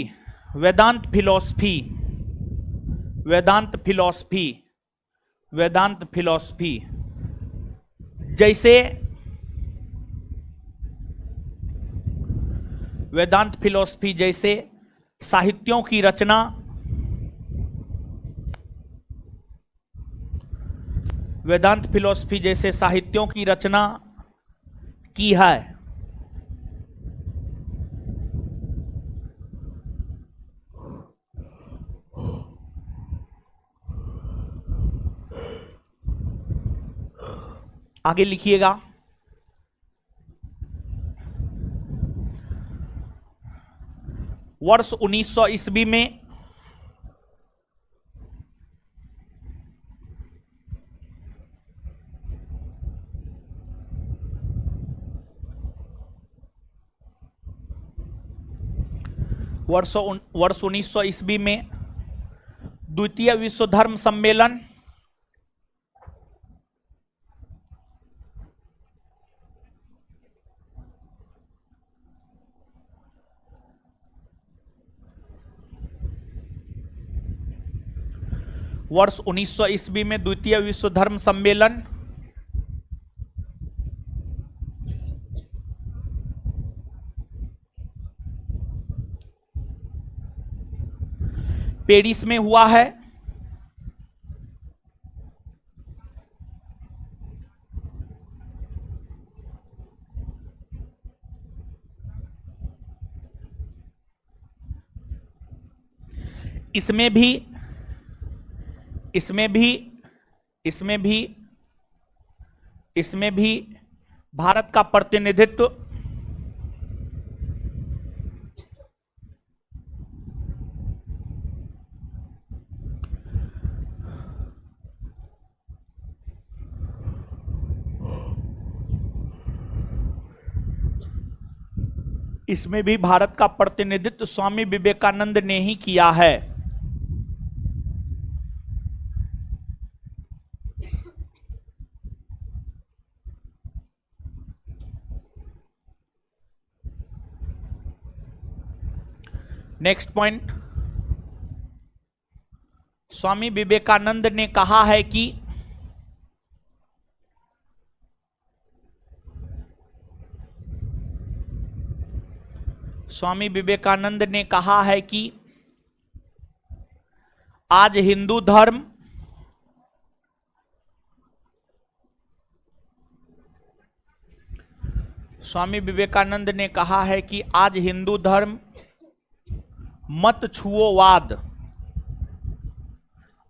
जैसे साहित्यों की रचना की है। आगे लिखिएगा, वर्ष 1900 ईस्वी में वर्ष 1900 ईस्वी में द्वितीय विश्व धर्म सम्मेलन वर्ष 1900 ईस्वी में द्वितीय विश्व धर्म सम्मेलन पेरिस में हुआ है। इसमें भी भारत का प्रतिनिधित्व स्वामी विवेकानंद ने ही किया है। नेक्स्ट पॉइंट, स्वामी विवेकानंद ने कहा है कि आज हिंदू धर्म स्वामी विवेकानंद ने कहा है कि आज हिंदू धर्म मत छुओवाद,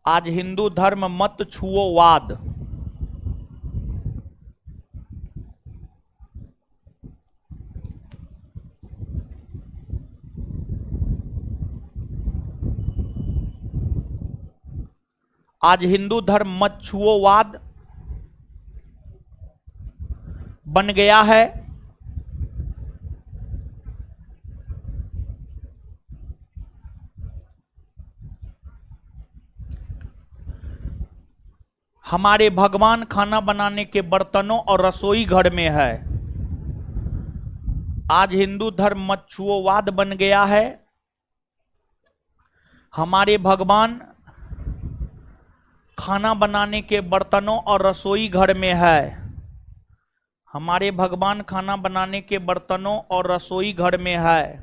आज हिंदू धर्म मत छुओवाद, आज हिंदू धर्म मत छुओवाद बन गया है। हमारे भगवान खाना बनाने के बर्तनों और रसोई घर में है। आज हिंदू धर्म मत छुओवाद बन गया है। हमारे भगवान खाना बनाने के बर्तनों और रसोई घर में है। हमारे भगवान खाना बनाने के बर्तनों और रसोई घर में है।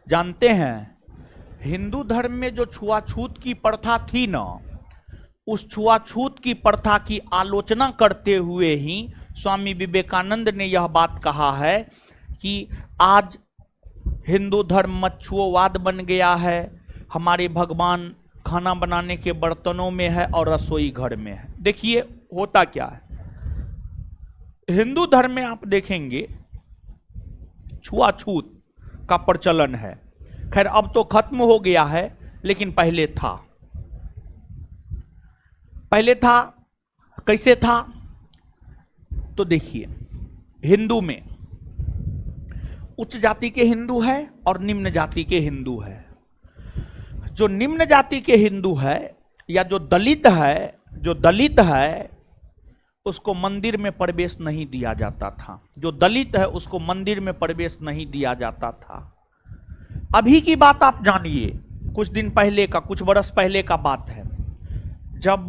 जानते हैं हिंदू धर्म में जो छुआछूत की प्रथा थी ना, उस छुआछूत की प्रथा की आलोचना करते हुए ही स्वामी विवेकानंद ने यह बात कहा है कि आज हिंदू धर्म मत छुओवाद बन गया है। हमारे भगवान खाना बनाने के बर्तनों में है और रसोई घर में है। देखिए होता क्या है, हिंदू धर्म में आप देखेंगे छुआछूत का प्रचलन है। खैर अब तो खत्म हो गया है, लेकिन पहले था। पहले था, कैसे था? तो देखिए हिंदू में उच्च जाति के हिंदू है और निम्न जाति के हिंदू है। जो निम्न जाति के हिंदू है या जो दलित है उसको मंदिर में प्रवेश नहीं दिया जाता था। जो दलित है उसको मंदिर में प्रवेश नहीं दिया जाता था। अभी की बात आप जानिए, कुछ दिन पहले का, कुछ बरस पहले का बात है, जब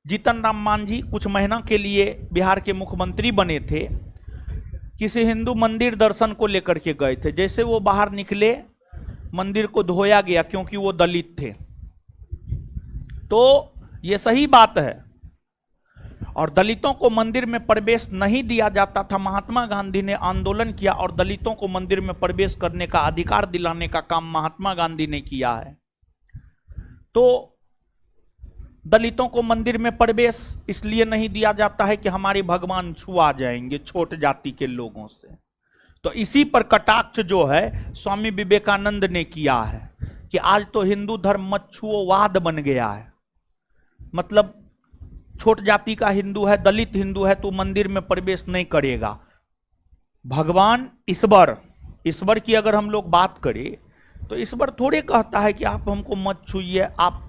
जीतन राम मांझी कुछ महीना के लिए बिहार के मुख्यमंत्री बने थे। किसी हिंदू मंदिर दर्शन को लेकर के गए थे। जैसे वो बाहर निकले, मंदिर को धोया गया क्योंकि वो दलित थे। तो ये सही बात है, और दलितों को मंदिर में प्रवेश नहीं दिया जाता था। महात्मा गांधी ने आंदोलन किया और दलितों को मंदिर में प्रवेश करने का अधिकार दिलाने का काम महात्मा गांधी ने किया है। तो दलितों को मंदिर में प्रवेश इसलिए नहीं दिया जाता है कि हमारे भगवान छुआ जाएंगे छोट जाति के लोगों से। तो इसी पर कटाक्ष जो है स्वामी विवेकानंद ने किया है कि आज तो हिंदू धर्म मत छुओवाद बन गया है। मतलब छोट जाति का हिंदू है, दलित हिंदू है, तो मंदिर में प्रवेश नहीं करेगा। भगवान ईश्वर की अगर हम लोग बात करें तो ईश्वर थोड़े कहता है कि आप हमको मत छुइए, आप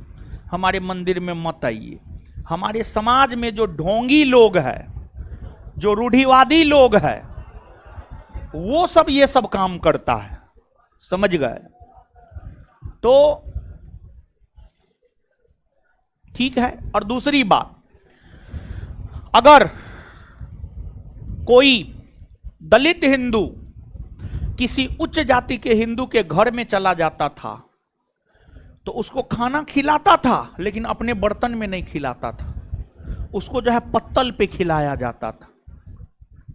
हमारे मंदिर में मत आइए। हमारे समाज में जो ढोंगी लोग हैं, जो रूढ़िवादी लोग हैं, वो सब ये सब काम करता है। समझ गए? तो ठीक है। और दूसरी बात, अगर कोई दलित हिंदू किसी उच्च जाति के हिंदू के घर में चला जाता था तो उसको खाना खिलाता था, लेकिन अपने बर्तन में नहीं खिलाता था। उसको जो है पत्तल पे खिलाया जाता था,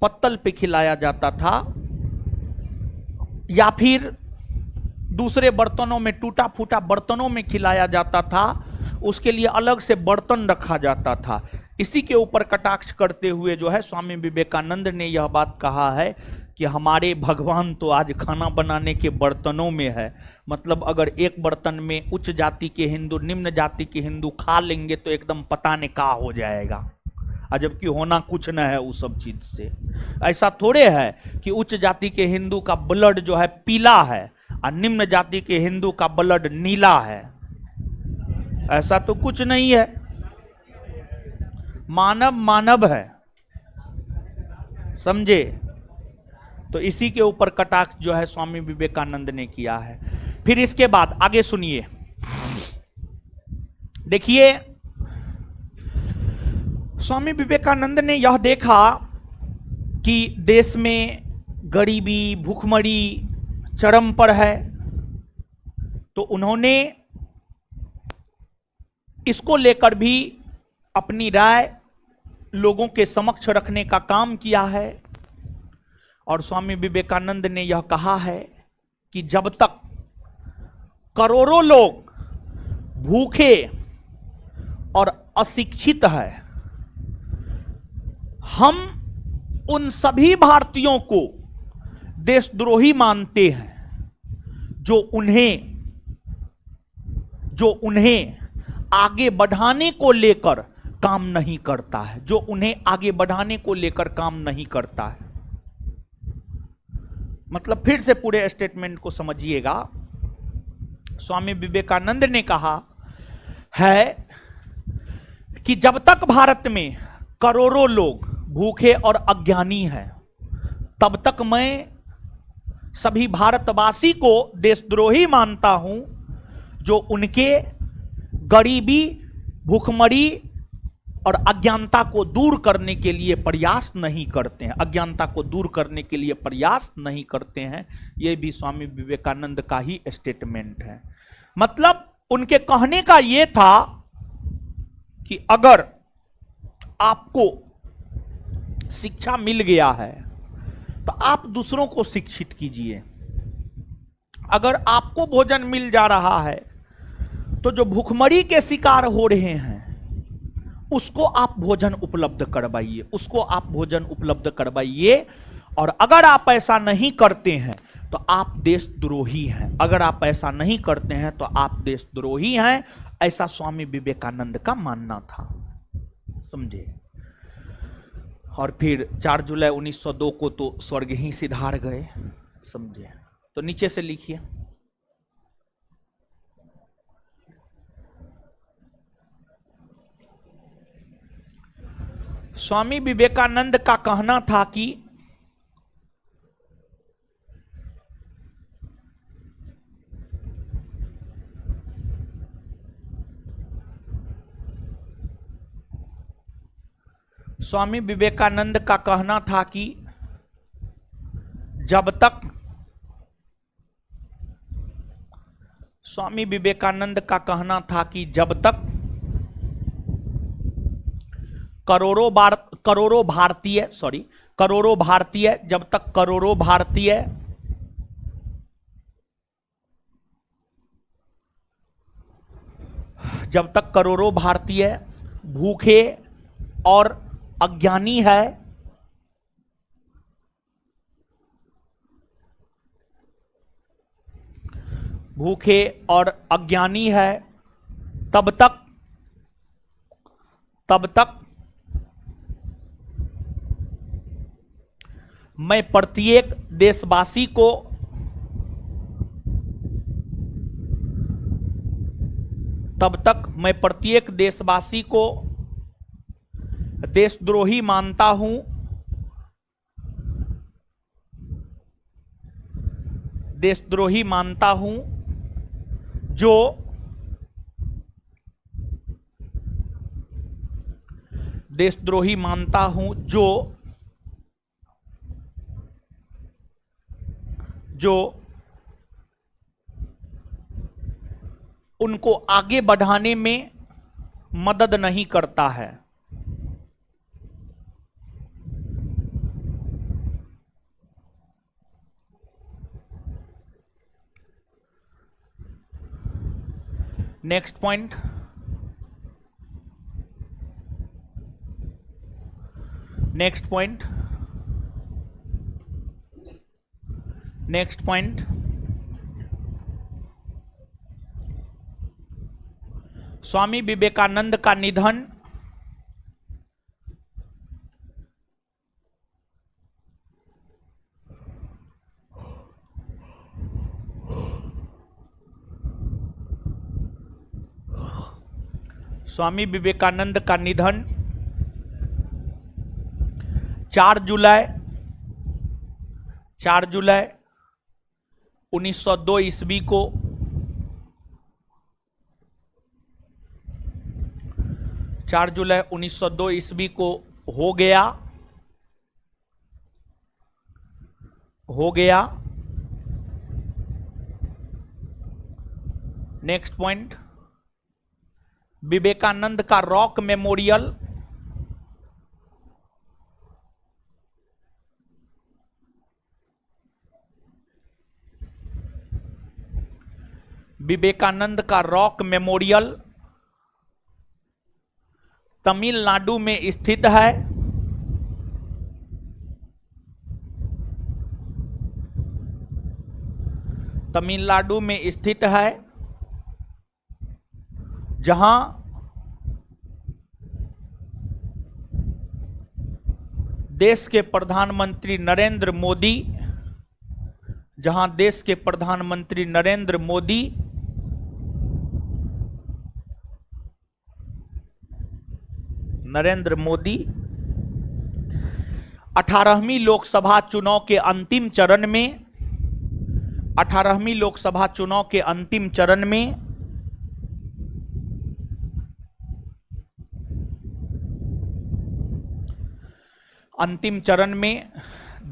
पत्तल पे खिलाया जाता था, या फिर दूसरे बर्तनों में, टूटा फूटा बर्तनों में खिलाया जाता था। उसके लिए अलग से बर्तन रखा जाता था। इसी के ऊपर कटाक्ष करते हुए जो है स्वामी विवेकानंद ने यह बात कहा है कि हमारे भगवान तो आज खाना बनाने के बर्तनों में है। मतलब अगर एक बर्तन में उच्च जाति के हिंदू, निम्न जाति के हिंदू खा लेंगे तो एकदम पता नहीं क्या हो जाएगा, जबकि होना कुछ न है उस सब चीज से। ऐसा थोड़े है कि उच्च जाति के हिंदू का ब्लड जो है पीला है और निम्न जाति के हिंदू का ब्लड नीला है। ऐसा तो कुछ नहीं है। मानव मानव है। समझे? तो इसी के ऊपर कटाक्ष जो है स्वामी विवेकानंद ने किया है। फिर इसके बाद आगे सुनिए, देखिए स्वामी विवेकानंद ने यह देखा कि देश में गरीबी, भूखमरी चरम पर है, तो उन्होंने इसको लेकर भी अपनी राय लोगों के समक्ष रखने का काम किया है। और स्वामी विवेकानंद ने यह कहा है कि जब तक करोड़ों लोग भूखे और अशिक्षित है, हम उन सभी भारतीयों को देशद्रोही मानते हैं जो उन्हें आगे बढ़ाने को लेकर काम नहीं करता है, जो उन्हें आगे बढ़ाने को लेकर काम नहीं करता है। मतलब फिर से पूरे स्टेटमेंट को समझिएगा। स्वामी विवेकानंद ने कहा है कि जब तक भारत में करोड़ों लोग भूखे और अज्ञानी हैं, तब तक मैं सभी भारतवासी को देशद्रोही मानता हूं जो उनके गरीबी, भूखमरी और अज्ञानता को दूर करने के लिए प्रयास नहीं करते हैं, अज्ञानता को दूर करने के लिए प्रयास नहीं करते हैं। यह भी स्वामी विवेकानंद का ही स्टेटमेंट है। मतलब उनके कहने का यह था कि अगर आपको शिक्षा मिल गया है तो आप दूसरों को शिक्षित कीजिए। अगर आपको भोजन मिल जा रहा है तो जो भूखमरी के शिकार हो रहे हैं उसको आप भोजन उपलब्ध करवाइए, उसको आप भोजन उपलब्ध करवाइए। और अगर आप ऐसा नहीं करते हैं तो आप देशद्रोही हैं, अगर आप ऐसा नहीं करते हैं तो आप देशद्रोही हैं, ऐसा स्वामी विवेकानंद का मानना था। समझे? और फिर 4 जुलाई 1902 को तो स्वर्ग ही सिधार गए। समझे? तो नीचे से लिखिए, स्वामी विवेकानंद का कहना था कि स्वामी विवेकानंद का कहना था कि जब तक स्वामी विवेकानंद का कहना था कि जब तक करोड़ों भारतीय जब तक करोड़ों भारतीय भूखे और अज्ञानी है, भूखे और अज्ञानी है, तब तक मैं प्रत्येक देशवासी को देशद्रोही मानता हूं, जो उनको आगे बढ़ाने में मदद नहीं करता है। नेक्स्ट पॉइंट, स्वामी विवेकानंद का निधन स्वामी विवेकानंद का निधन 4 जुलाई 4 जुलाई 1902 ईस्वी को 4 जुलाई 1902 ईस्वी को हो गया। नेक्स्ट पॉइंट, विवेकानंद का रॉक मेमोरियल तमिलनाडु में स्थित है। तमिलनाडु में स्थित है, जहां देश के प्रधानमंत्री नरेंद्र मोदी नरेंद्र मोदी 18वीं लोकसभा चुनाव के अंतिम चरण में 18वीं लोकसभा चुनाव के अंतिम चरण में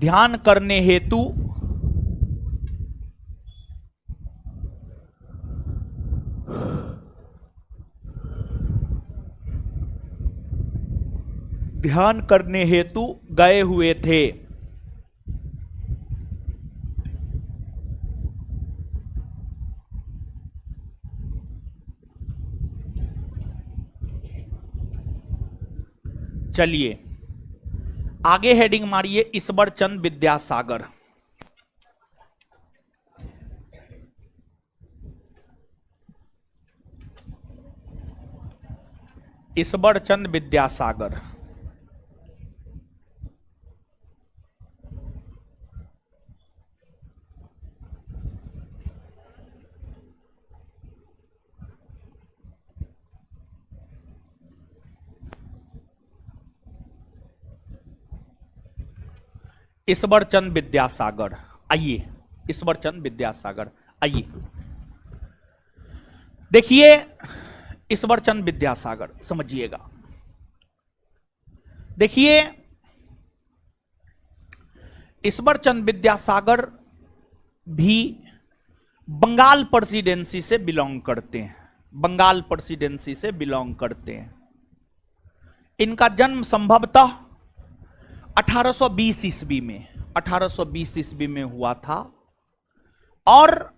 ध्यान करने हेतु गए हुए थे। चलिए आगे हेडिंग मारिए, ईश्वर चंद विद्यासागर। ईश्वर चंद विद्यासागर ईश्वर चंद विद्यासागर आइए, ईश्वर चंद विद्यासागर आइए। देखिए ईश्वर चंद विद्यासागर समझिएगा। देखिए ईश्वर चंद विद्यासागर भी बंगाल प्रेसिडेंसी से बिलोंग करते हैं। बंगाल प्रेसिडेंसी से बिलोंग करते हैं। इनका जन्म संभवतः 1820 ईस्वी में हुआ था और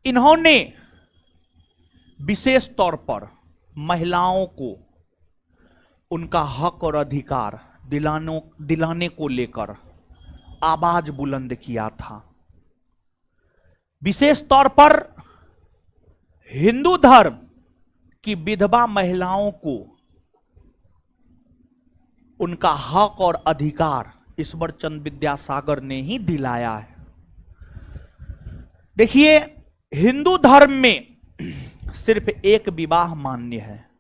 इन्होंने विशेष तौर पर महिलाओं को उनका हक और अधिकार दिलाने को लेकर आवाज बुलंद किया था। विशेष तौर पर हिंदू धर्म की विधवा महिलाओं को उनका हक और अधिकार ईश्वर चंद विद्यासागर ने ही दिलाया है। देखिए हिंदू धर्म में सिर्फ एक विवाह मान्य है।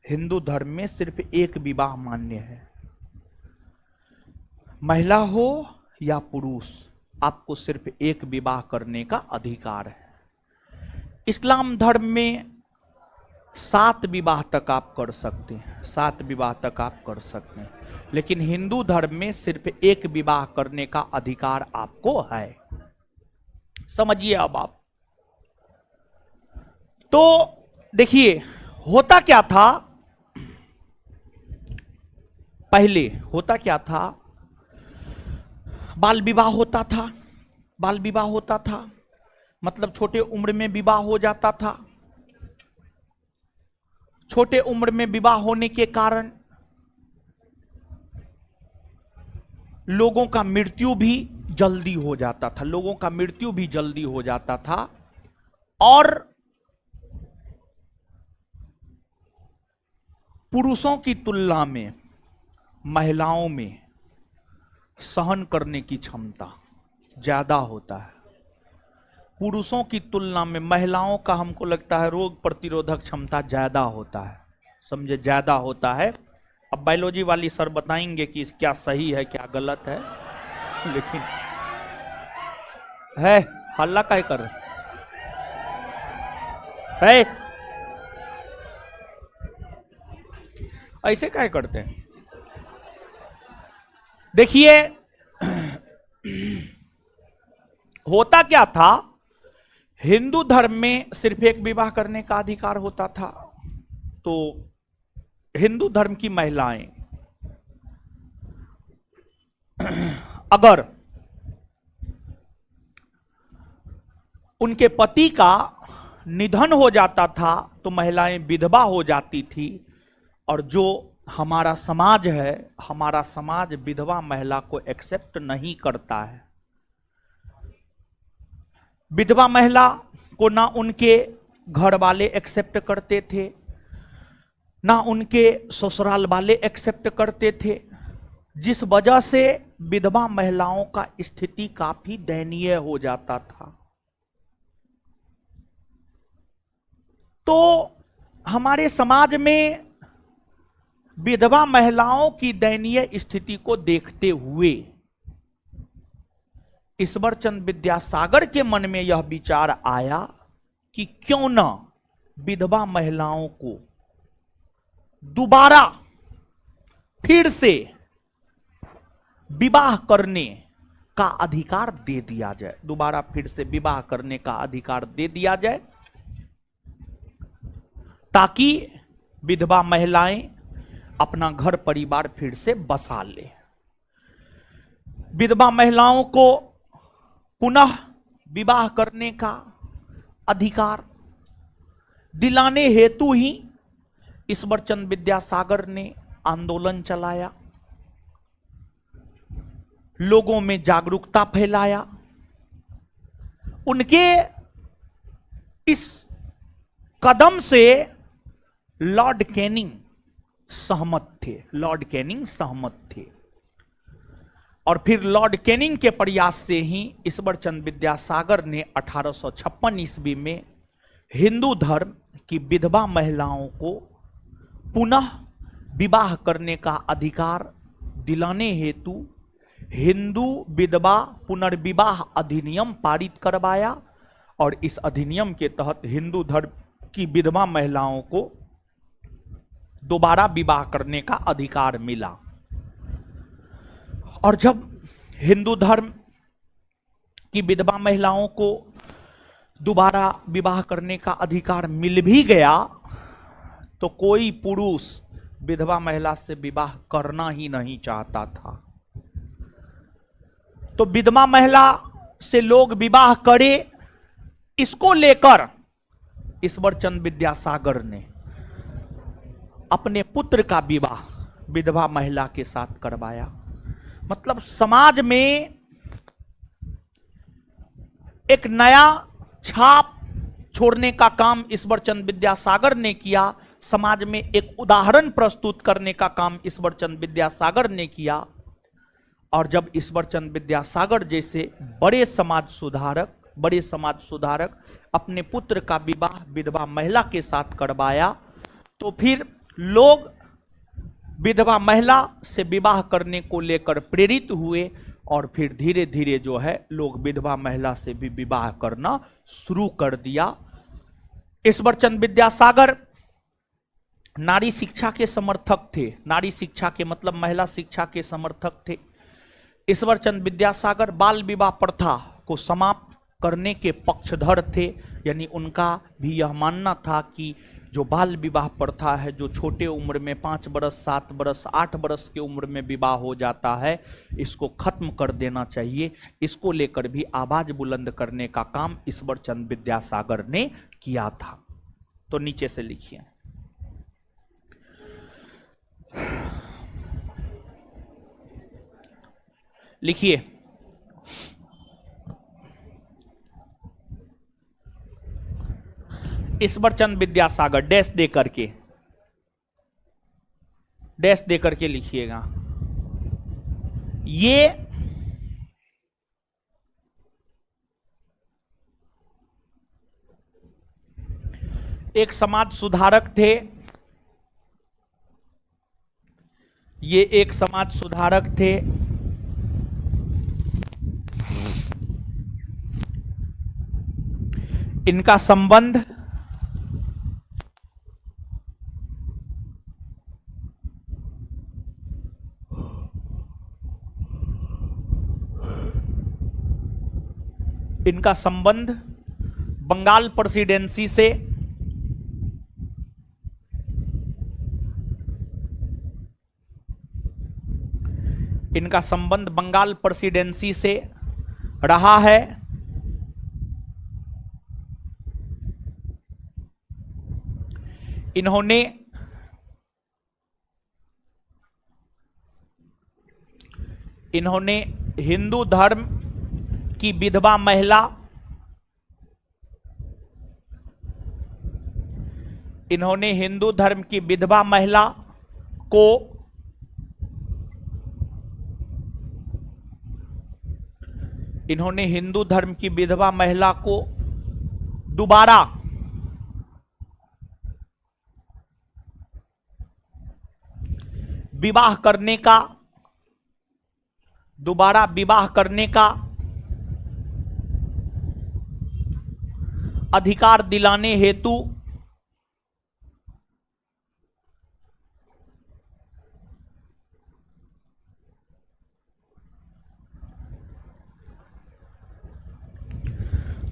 हिंदू धर्म में सिर्फ एक विवाह मान्य है। महिला हो या पुरुष, आपको सिर्फ एक विवाह करने का अधिकार है। इस्लाम धर्म में 7 विवाह तक आप कर सकते हैं, 7 विवाह तक आप कर सकते हैं, लेकिन हिंदू धर्म में सिर्फ एक विवाह करने का अधिकार आपको है। समझिए अब आप। तो देखिए होता क्या था, पहले होता क्या था, बाल विवाह होता था। बाल विवाह होता था मतलब छोटे उम्र में विवाह हो जाता था। छोटे उम्र में विवाह होने के कारण लोगों का मृत्यु भी जल्दी हो जाता था। लोगों का मृत्यु भी जल्दी हो जाता था और पुरुषों की तुलना में महिलाओं में सहन करने की क्षमता ज्यादा होता है। पुरुषों की तुलना में महिलाओं का हमको लगता है रोग प्रतिरोधक क्षमता ज्यादा होता है। समझे, ज्यादा होता है। अब बायोलॉजी वाली सर बताएंगे कि क्या सही है क्या गलत है। लेकिन है हल्ला काय कर है, ऐसे काय करते हैं? देखिए होता क्या था, हिंदू धर्म में सिर्फ एक विवाह करने का अधिकार होता था। तो हिंदू धर्म की महिलाएं अगर उनके पति का निधन हो जाता था तो महिलाएं विधवा हो जाती थी। और जो हमारा समाज है, हमारा समाज विधवा महिला को एक्सेप्ट नहीं करता है। विधवा महिला को ना उनके घर वाले एक्सेप्ट करते थे, ना उनके ससुराल वाले एक्सेप्ट करते थे, जिस वजह से विधवा महिलाओं का स्थिति काफी दयनीय हो जाता था। तो हमारे समाज में विधवा महिलाओं की दयनीय स्थिति को देखते हुए ईश्वर चंद्र विद्यासागर के मन में यह विचार आया कि क्यों न विधवा महिलाओं को दोबारा फिर से विवाह करने का अधिकार दे दिया जाए, दोबारा फिर से विवाह करने का अधिकार दे दिया जाए, ताकि विधवा महिलाएं अपना घर परिवार फिर से बसा ले। विधवा महिलाओं को पुनः विवाह करने का अधिकार दिलाने हेतु ही ईश्वर चंद्र विद्यासागर ने आंदोलन चलाया, लोगों में जागरूकता फैलाया। उनके इस कदम से लॉर्ड कैनिंग सहमत थे, लॉर्ड कैनिंग सहमत थे। और फिर लॉर्ड कैनिंग के प्रयास से ही ईश्वर चंद्र विद्यासागर ने 1856 ईस्वी में हिंदू धर्म की विधवा महिलाओं को पुनः विवाह करने का अधिकार दिलाने हेतु हिंदू विधवा पुनर्विवाह अधिनियम पारित करवाया। और इस अधिनियम के तहत हिंदू धर्म की विधवा महिलाओं को दोबारा विवाह करने का अधिकार मिला। और जब हिंदू धर्म की विधवा महिलाओं को दोबारा विवाह करने का अधिकार मिल भी गया तो कोई पुरुष विधवा महिला से विवाह करना ही नहीं चाहता था। तो विधवा महिला से लोग विवाह करे, इसको लेकर ईश्वर चंद्र विद्यासागर ने अपने पुत्र का विवाह विधवा महिला के साथ करवाया। मतलब समाज में एक नया छाप छोड़ने का काम ईश्वर चंद्र विद्यासागर ने किया, समाज में एक उदाहरण प्रस्तुत करने का काम ईश्वर चंद्र विद्यासागर ने किया। और जब ईश्वर चंद्र विद्यासागर जैसे बड़े समाज सुधारक अपने पुत्र का विवाह विधवा महिला के साथ करवाया तो फिर लोग विधवा महिला से विवाह करने को लेकर प्रेरित हुए। और फिर धीरे धीरे जो है लोग विधवा महिला से भी विवाह करना शुरू कर दिया। ईश्वर चंद्र विद्यासागर नारी शिक्षा के समर्थक थे, नारी शिक्षा के मतलब महिला शिक्षा के समर्थक थे। ईश्वर चंद्र विद्यासागर बाल विवाह प्रथा को समाप्त करने के पक्षधर थे, यानी उनका भी यह मानना था कि जो बाल विवाह प्रथा है, जो छोटे उम्र में 5 बरस 7 बरस 8 बरस की उम्र में विवाह हो जाता है, इसको खत्म कर देना चाहिए। इसको लेकर भी आवाज बुलंद करने का काम ईश्वर चंद्र विद्यासागर ने किया था। तो नीचे से लिखिए, लिखिए ईश्वर चंद्र विद्यासागर डैश दे करके लिखिएगा। ये एक समाज सुधारक थे, ये एक समाज सुधारक थे इनका संबंध बंगाल प्रेसिडेंसी से रहा है। इन्होंने हिंदू धर्म की विधवा महिला को दोबारा विवाह करने का अधिकार दिलाने हेतु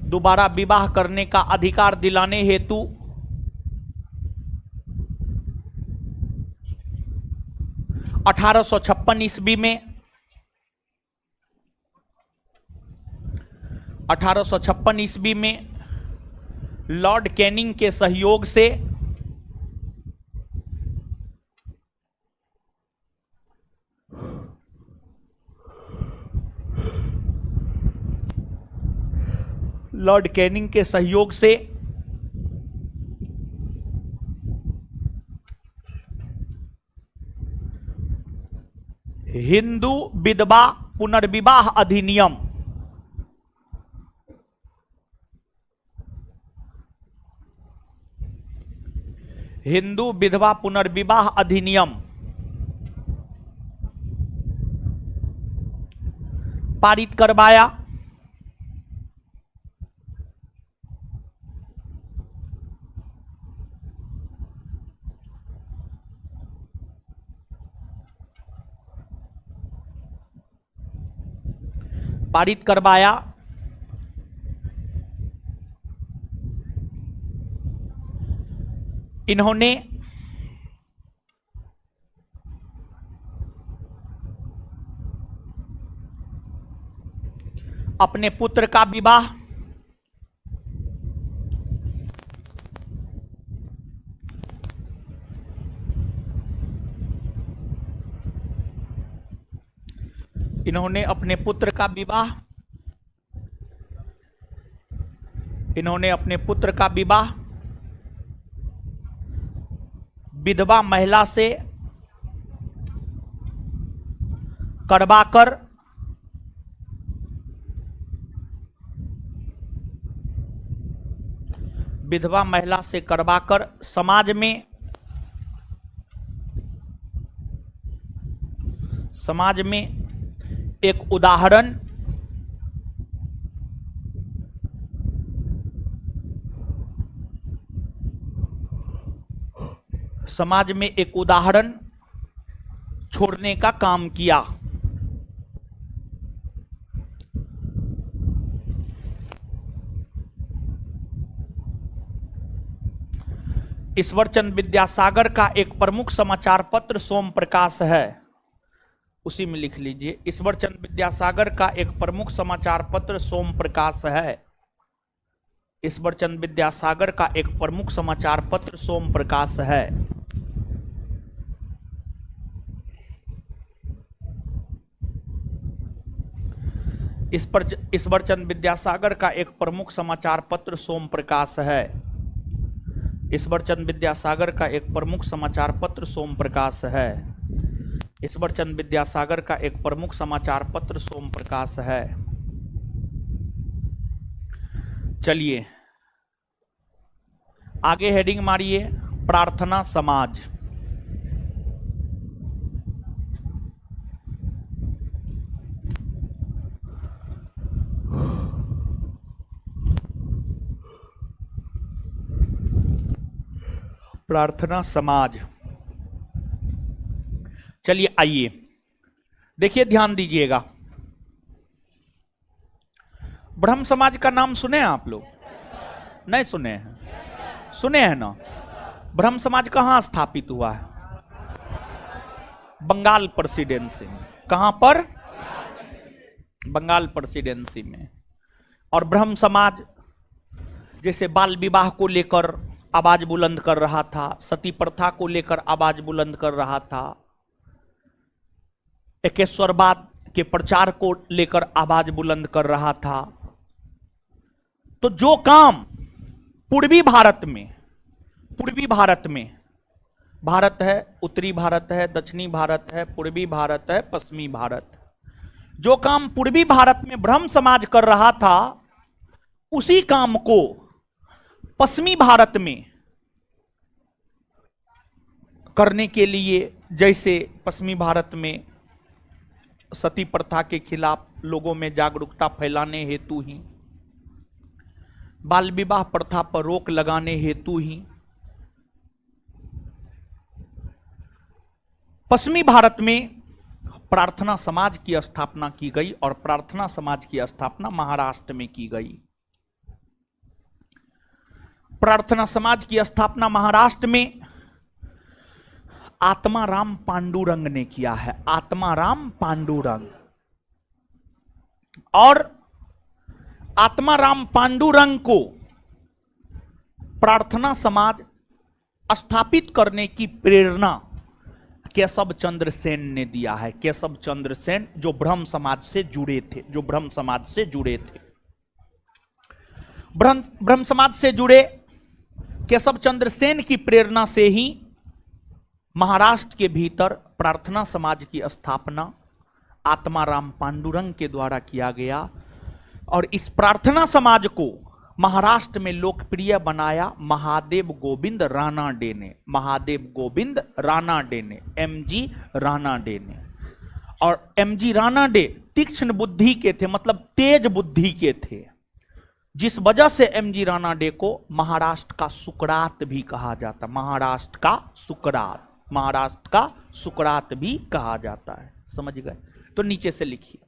दोबारा विवाह करने का अधिकार दिलाने हेतु 1856 ईस्वी में 1856 ईस्वी में लॉर्ड कैनिंग के सहयोग से हिंदू विधवा पुनर्विवाह अधिनियम पारित करवाया। इन्होंने अपने पुत्र का विवाह इन्होंने अपने पुत्र का विवाह विधवा महिला से करवाकर समाज में एक उदाहरण छोड़ने का काम किया। ईश्वरचंद विद्यासागर का एक प्रमुख समाचार पत्र सोम प्रकाश है, उसी में लिख लीजिए। ईश्वरचंद विद्यासागर का एक प्रमुख समाचार पत्र सोम प्रकाश है। ईश्वरचंद विद्यासागर का एक प्रमुख समाचार पत्र सोम प्रकाश है। ईश्वरचंद विद्यासागर का एक प्रमुख समाचार पत्र सोम प्रकाश है। ईश्वरचंद विद्यासागर का एक प्रमुख समाचार पत्र सोम प्रकाश है। ईश्वरचंद विद्यासागर का एक प्रमुख समाचार पत्र सोम प्रकाश है। चलिए आगे हेडिंग मारिए, प्रार्थना समाज। प्रार्थना समाज। चलिए आइए देखिए, ध्यान दीजिएगा। ब्रह्म समाज का नाम सुने हैं आप लोग? नहीं सुने हैं? सुने हैं ना? ब्रह्म समाज कहां स्थापित हुआ है? बंगाल प्रेसिडेंसी में। कहां पर? बंगाल प्रेसिडेंसी में। और ब्रह्म समाज जैसे बाल विवाह को लेकर आवाज बुलंद कर रहा था, सती प्रथा को लेकर आवाज बुलंद कर रहा था, एकेश्वरवाद के प्रचार को लेकर आवाज बुलंद कर रहा था। तो जो काम पूर्वी भारत में, भारत है, उत्तरी भारत है, दक्षिणी भारत है, पूर्वी भारत है, पश्चिमी भारत, जो काम पूर्वी भारत में ब्रह्म समाज कर रहा था, उसी काम को पश्चिमी भारत में करने के लिए, जैसे पश्चिमी भारत में सती प्रथा के खिलाफ लोगों में जागरूकता फैलाने हेतु ही, बाल विवाह प्रथा पर रोक लगाने हेतु ही पश्चिमी भारत में प्रार्थना समाज की स्थापना की गई। और प्रार्थना समाज की स्थापना महाराष्ट्र में की गई। प्रार्थना समाज की स्थापना महाराष्ट्र में आत्माराम पांडुरंग ने किया है। आत्माराम पांडुरंग। और आत्माराम पांडुरंग को प्रार्थना समाज स्थापित करने की प्रेरणा केशव चंद्र सेन ने दिया है। केशव चंद्र सेन जो ब्रह्म समाज से जुड़े थे, ब्रह्म समाज से जुड़े केशव चंद्र सेन की प्रेरणा से ही महाराष्ट्र के भीतर प्रार्थना समाज की स्थापना आत्माराम पांडुरंग के द्वारा किया गया। और इस प्रार्थना समाज को महाराष्ट्र में लोकप्रिय बनाया महादेव गोविंद रानाडे ने। महादेव गोविंद रानाडे ने, एमजी रानाडे ने। और एमजी रानाडे तीक्ष्ण बुद्धि के थे, मतलब तेज बुद्धि के थे, जिस वजह से एमजी रानाडे को महाराष्ट्र का सुकरात भी कहा जाता। महाराष्ट्र का सुकरात भी कहा जाता है। समझ गए? तो नीचे से लिखिए।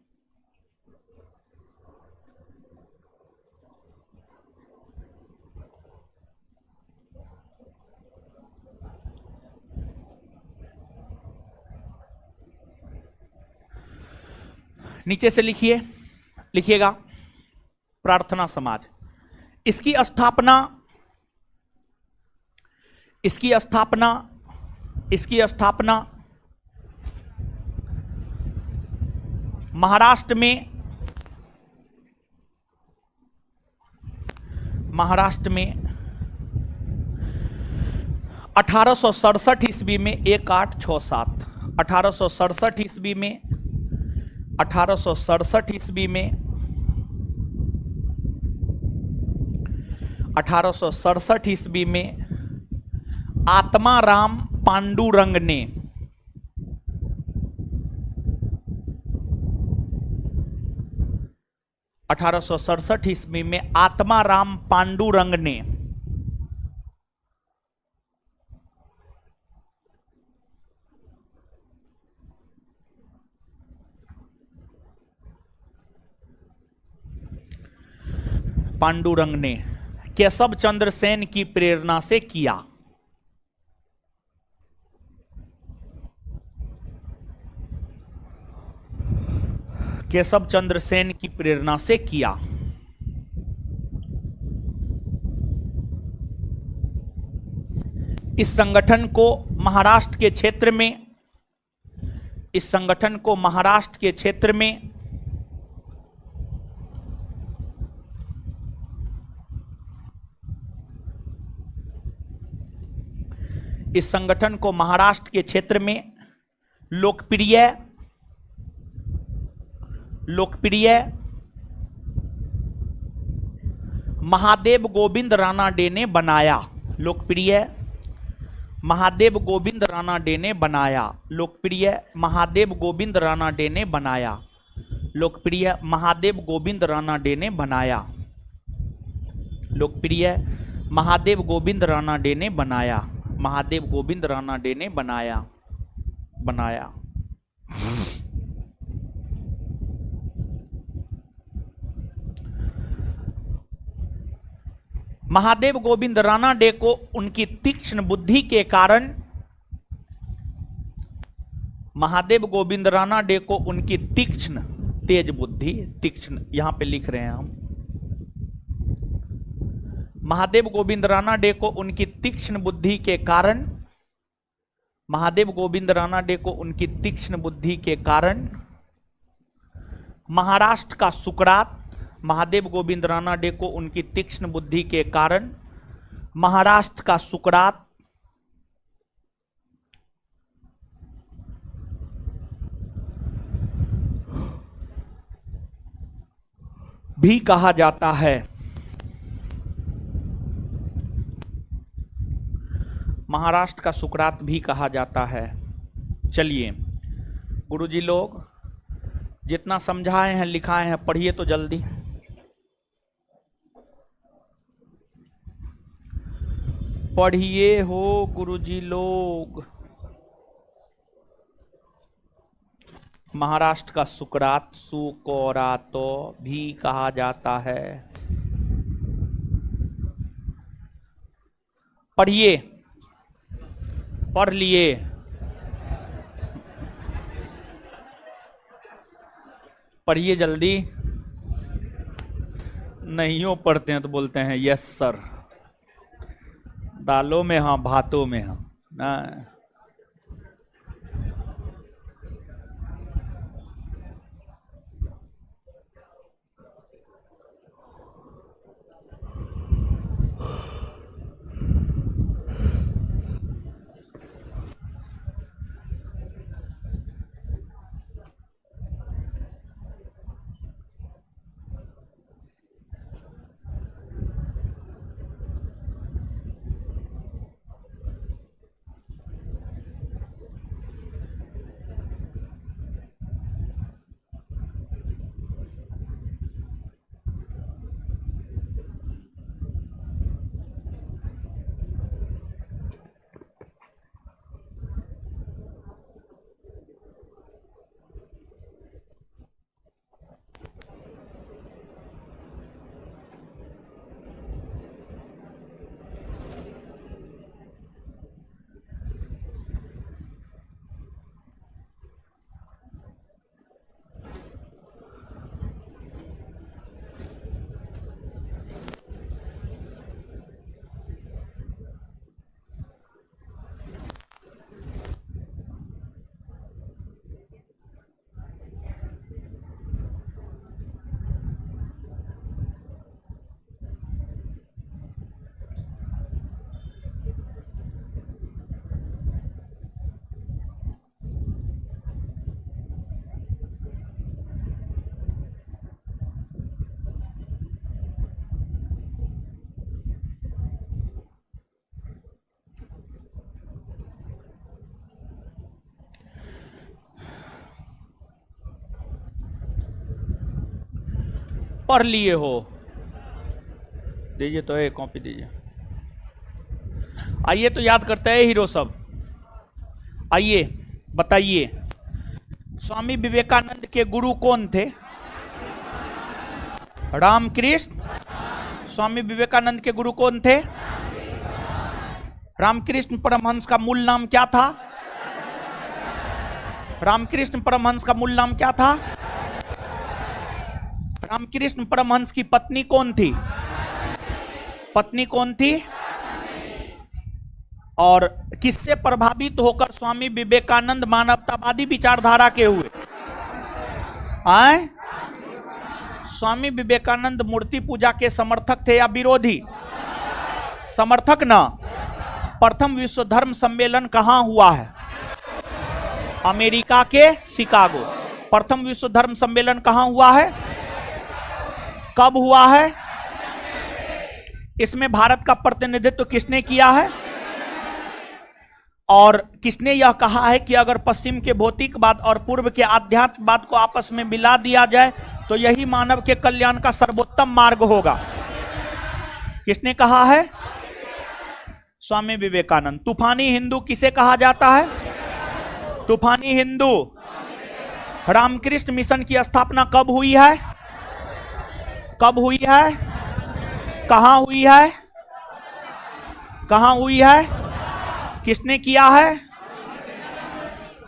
नीचे से लिखिएगा प्रार्थना समाज। इसकी स्थापना महाराष्ट्र में 1867 ईस्वी में 1867 1867 ईस्वी में 1867 ईस्वी में 1867 ईस्वी में आत्माराम पांडुरंग ने ईस्वी में आत्माराम पांडुरंग ने केशव चंद्र सेन की प्रेरणा से किया। केशव चंद्र सेन की प्रेरणा से किया। इस संगठन को महाराष्ट्र के क्षेत्र में लोकप्रिय महादेव गोविंद रानाडे ने बनाया। लोकप्रिय महादेव गोविंद रानाडे ने बनाया। महादेव गोविंद रानाडे ने बनाया। महादेव गोविंद रानाडे को उनकी तीक्ष्ण बुद्धि के कारण, महादेव गोविंद रानाडे को उनकी तीक्ष्ण, तेज बुद्धि, तीक्ष्ण यहां पे लिख रहे हैं हम, महादेव गोविंद रानाडे को उनकी तीक्ष्ण बुद्धि के कारण, महादेव गोविंद रानाडे को उनकी तीक्ष्ण बुद्धि के कारण महाराष्ट्र का सुकरात, महादेव गोविंद रानाडे को उनकी तीक्ष्ण बुद्धि के कारण महाराष्ट्र का सुकरात भी कहा जाता है। महाराष्ट्र का सुकरात भी कहा जाता है। चलिए गुरुजी लोग जितना समझाए हैं लिखाए हैं पढ़िए तो जल्दी। पढ़िए हो गुरुजी लोग। महाराष्ट्र का सुकरात, सुकोरातो भी कहा जाता है। पढ़िए, पढ़ लिए। पढ़िए जल्दी। नहीं हो पढ़ते हैं तो बोलते हैं यस सर। दालों में हाँ, भातों में हाँ ना। पढ़ लिए हो, दीजिए तो एक कॉपी दीजिए। आइए तो याद करते हैं हीरो सब। आइए बताइए, स्वामी विवेकानंद के गुरु कौन थे? रामकृष्ण। स्वामी विवेकानंद के गुरु कौन थे? रामकृष्ण परमहंस का मूल नाम क्या था? रामकृष्ण परमहंस का मूल नाम क्या था? रामकृष्ण परमहंस की पत्नी कौन थी? पत्नी कौन थी? और किससे प्रभावित होकर स्वामी विवेकानंद मानवतावादी विचारधारा के हुए? आए? स्वामी विवेकानंद मूर्ति पूजा के समर्थक थे या विरोधी? समर्थक ना। प्रथम विश्व धर्म सम्मेलन कहां हुआ है? अमेरिका के शिकागो। प्रथम विश्व धर्म सम्मेलन कहां हुआ है? कब हुआ है? इसमें भारत का प्रतिनिधित्व किसने किया है? और किसने यह कहा है कि अगर पश्चिम के भौतिकवाद और पूर्व के आध्यात्मवाद को आपस में मिला दिया जाए तो यही मानव के कल्याण का सर्वोत्तम मार्ग होगा? किसने कहा है? स्वामी विवेकानंद। तूफानी हिंदू किसे कहा जाता है? तूफानी हिंदू। रामकृष्ण मिशन की स्थापना कब हुई है? कब हुई है? कहां हुई है? कहां हुई है? किसने किया है?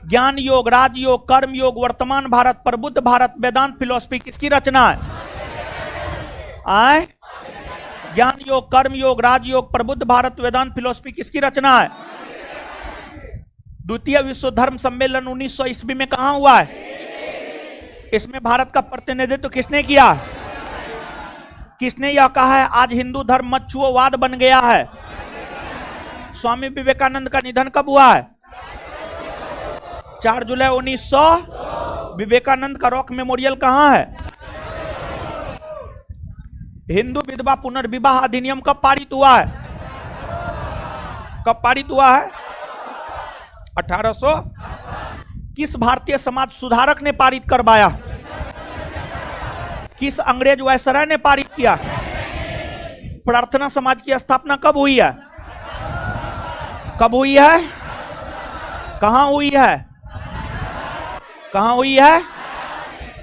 ज्ञान योग, राजयोग, कर्म योग, वर्तमान भारत, प्रबुद्ध भारत, वेदांत फिलॉसफी किसकी रचना है? आए? ज्ञान योग, कर्म योग, राजयोग, प्रबुद्ध भारत, वेदांत फिलॉसफी किसकी रचना है? द्वितीय विश्व धर्म सम्मेलन 1900 ईस्वी में कहां हुआ है? इसमें भारत का प्रतिनिधित्व किसने किया? किसने यह कहा है आज हिंदू धर्म मत छुओवाद बन गया है? स्वामी विवेकानंद का निधन कब हुआ है? 4 जुलाई 1900। विवेकानंद का रॉक मेमोरियल कहां है? हिंदू विधवा पुनर्विवाह अधिनियम कब पारित हुआ है? कब पारित हुआ है? 1800। किस भारतीय समाज सुधारक ने पारित करवाया? किस अंग्रेज वायसराय ने पारित किया? प्रार्थना समाज की स्थापना कब हुई है? कब हुई है? कहां हुई है? कहां हुई है?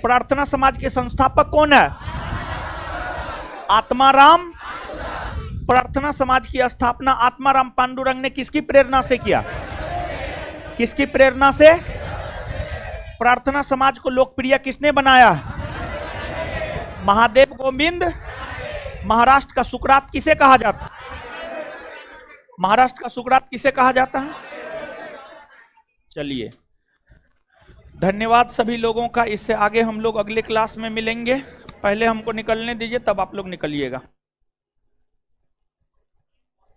प्रार्थना समाज के संस्थापक कौन है? आत्माराम। प्रार्थना समाज की स्थापना आत्माराम पांडुरंग ने किसकी प्रेरणा से किया? किसकी प्रेरणा से? प्रार्थना समाज को लोकप्रिय किसने बनाया? महादेव गोविंद। महाराष्ट्र का सुकरात किसे कहा जाता है? महाराष्ट्र का सुकरात किसे कहा जाता है? चलिए, धन्यवाद सभी लोगों का। इससे आगे हम लोग अगले क्लास में मिलेंगे। पहले हमको निकलने दीजिए, तब आप लोग निकलिएगा।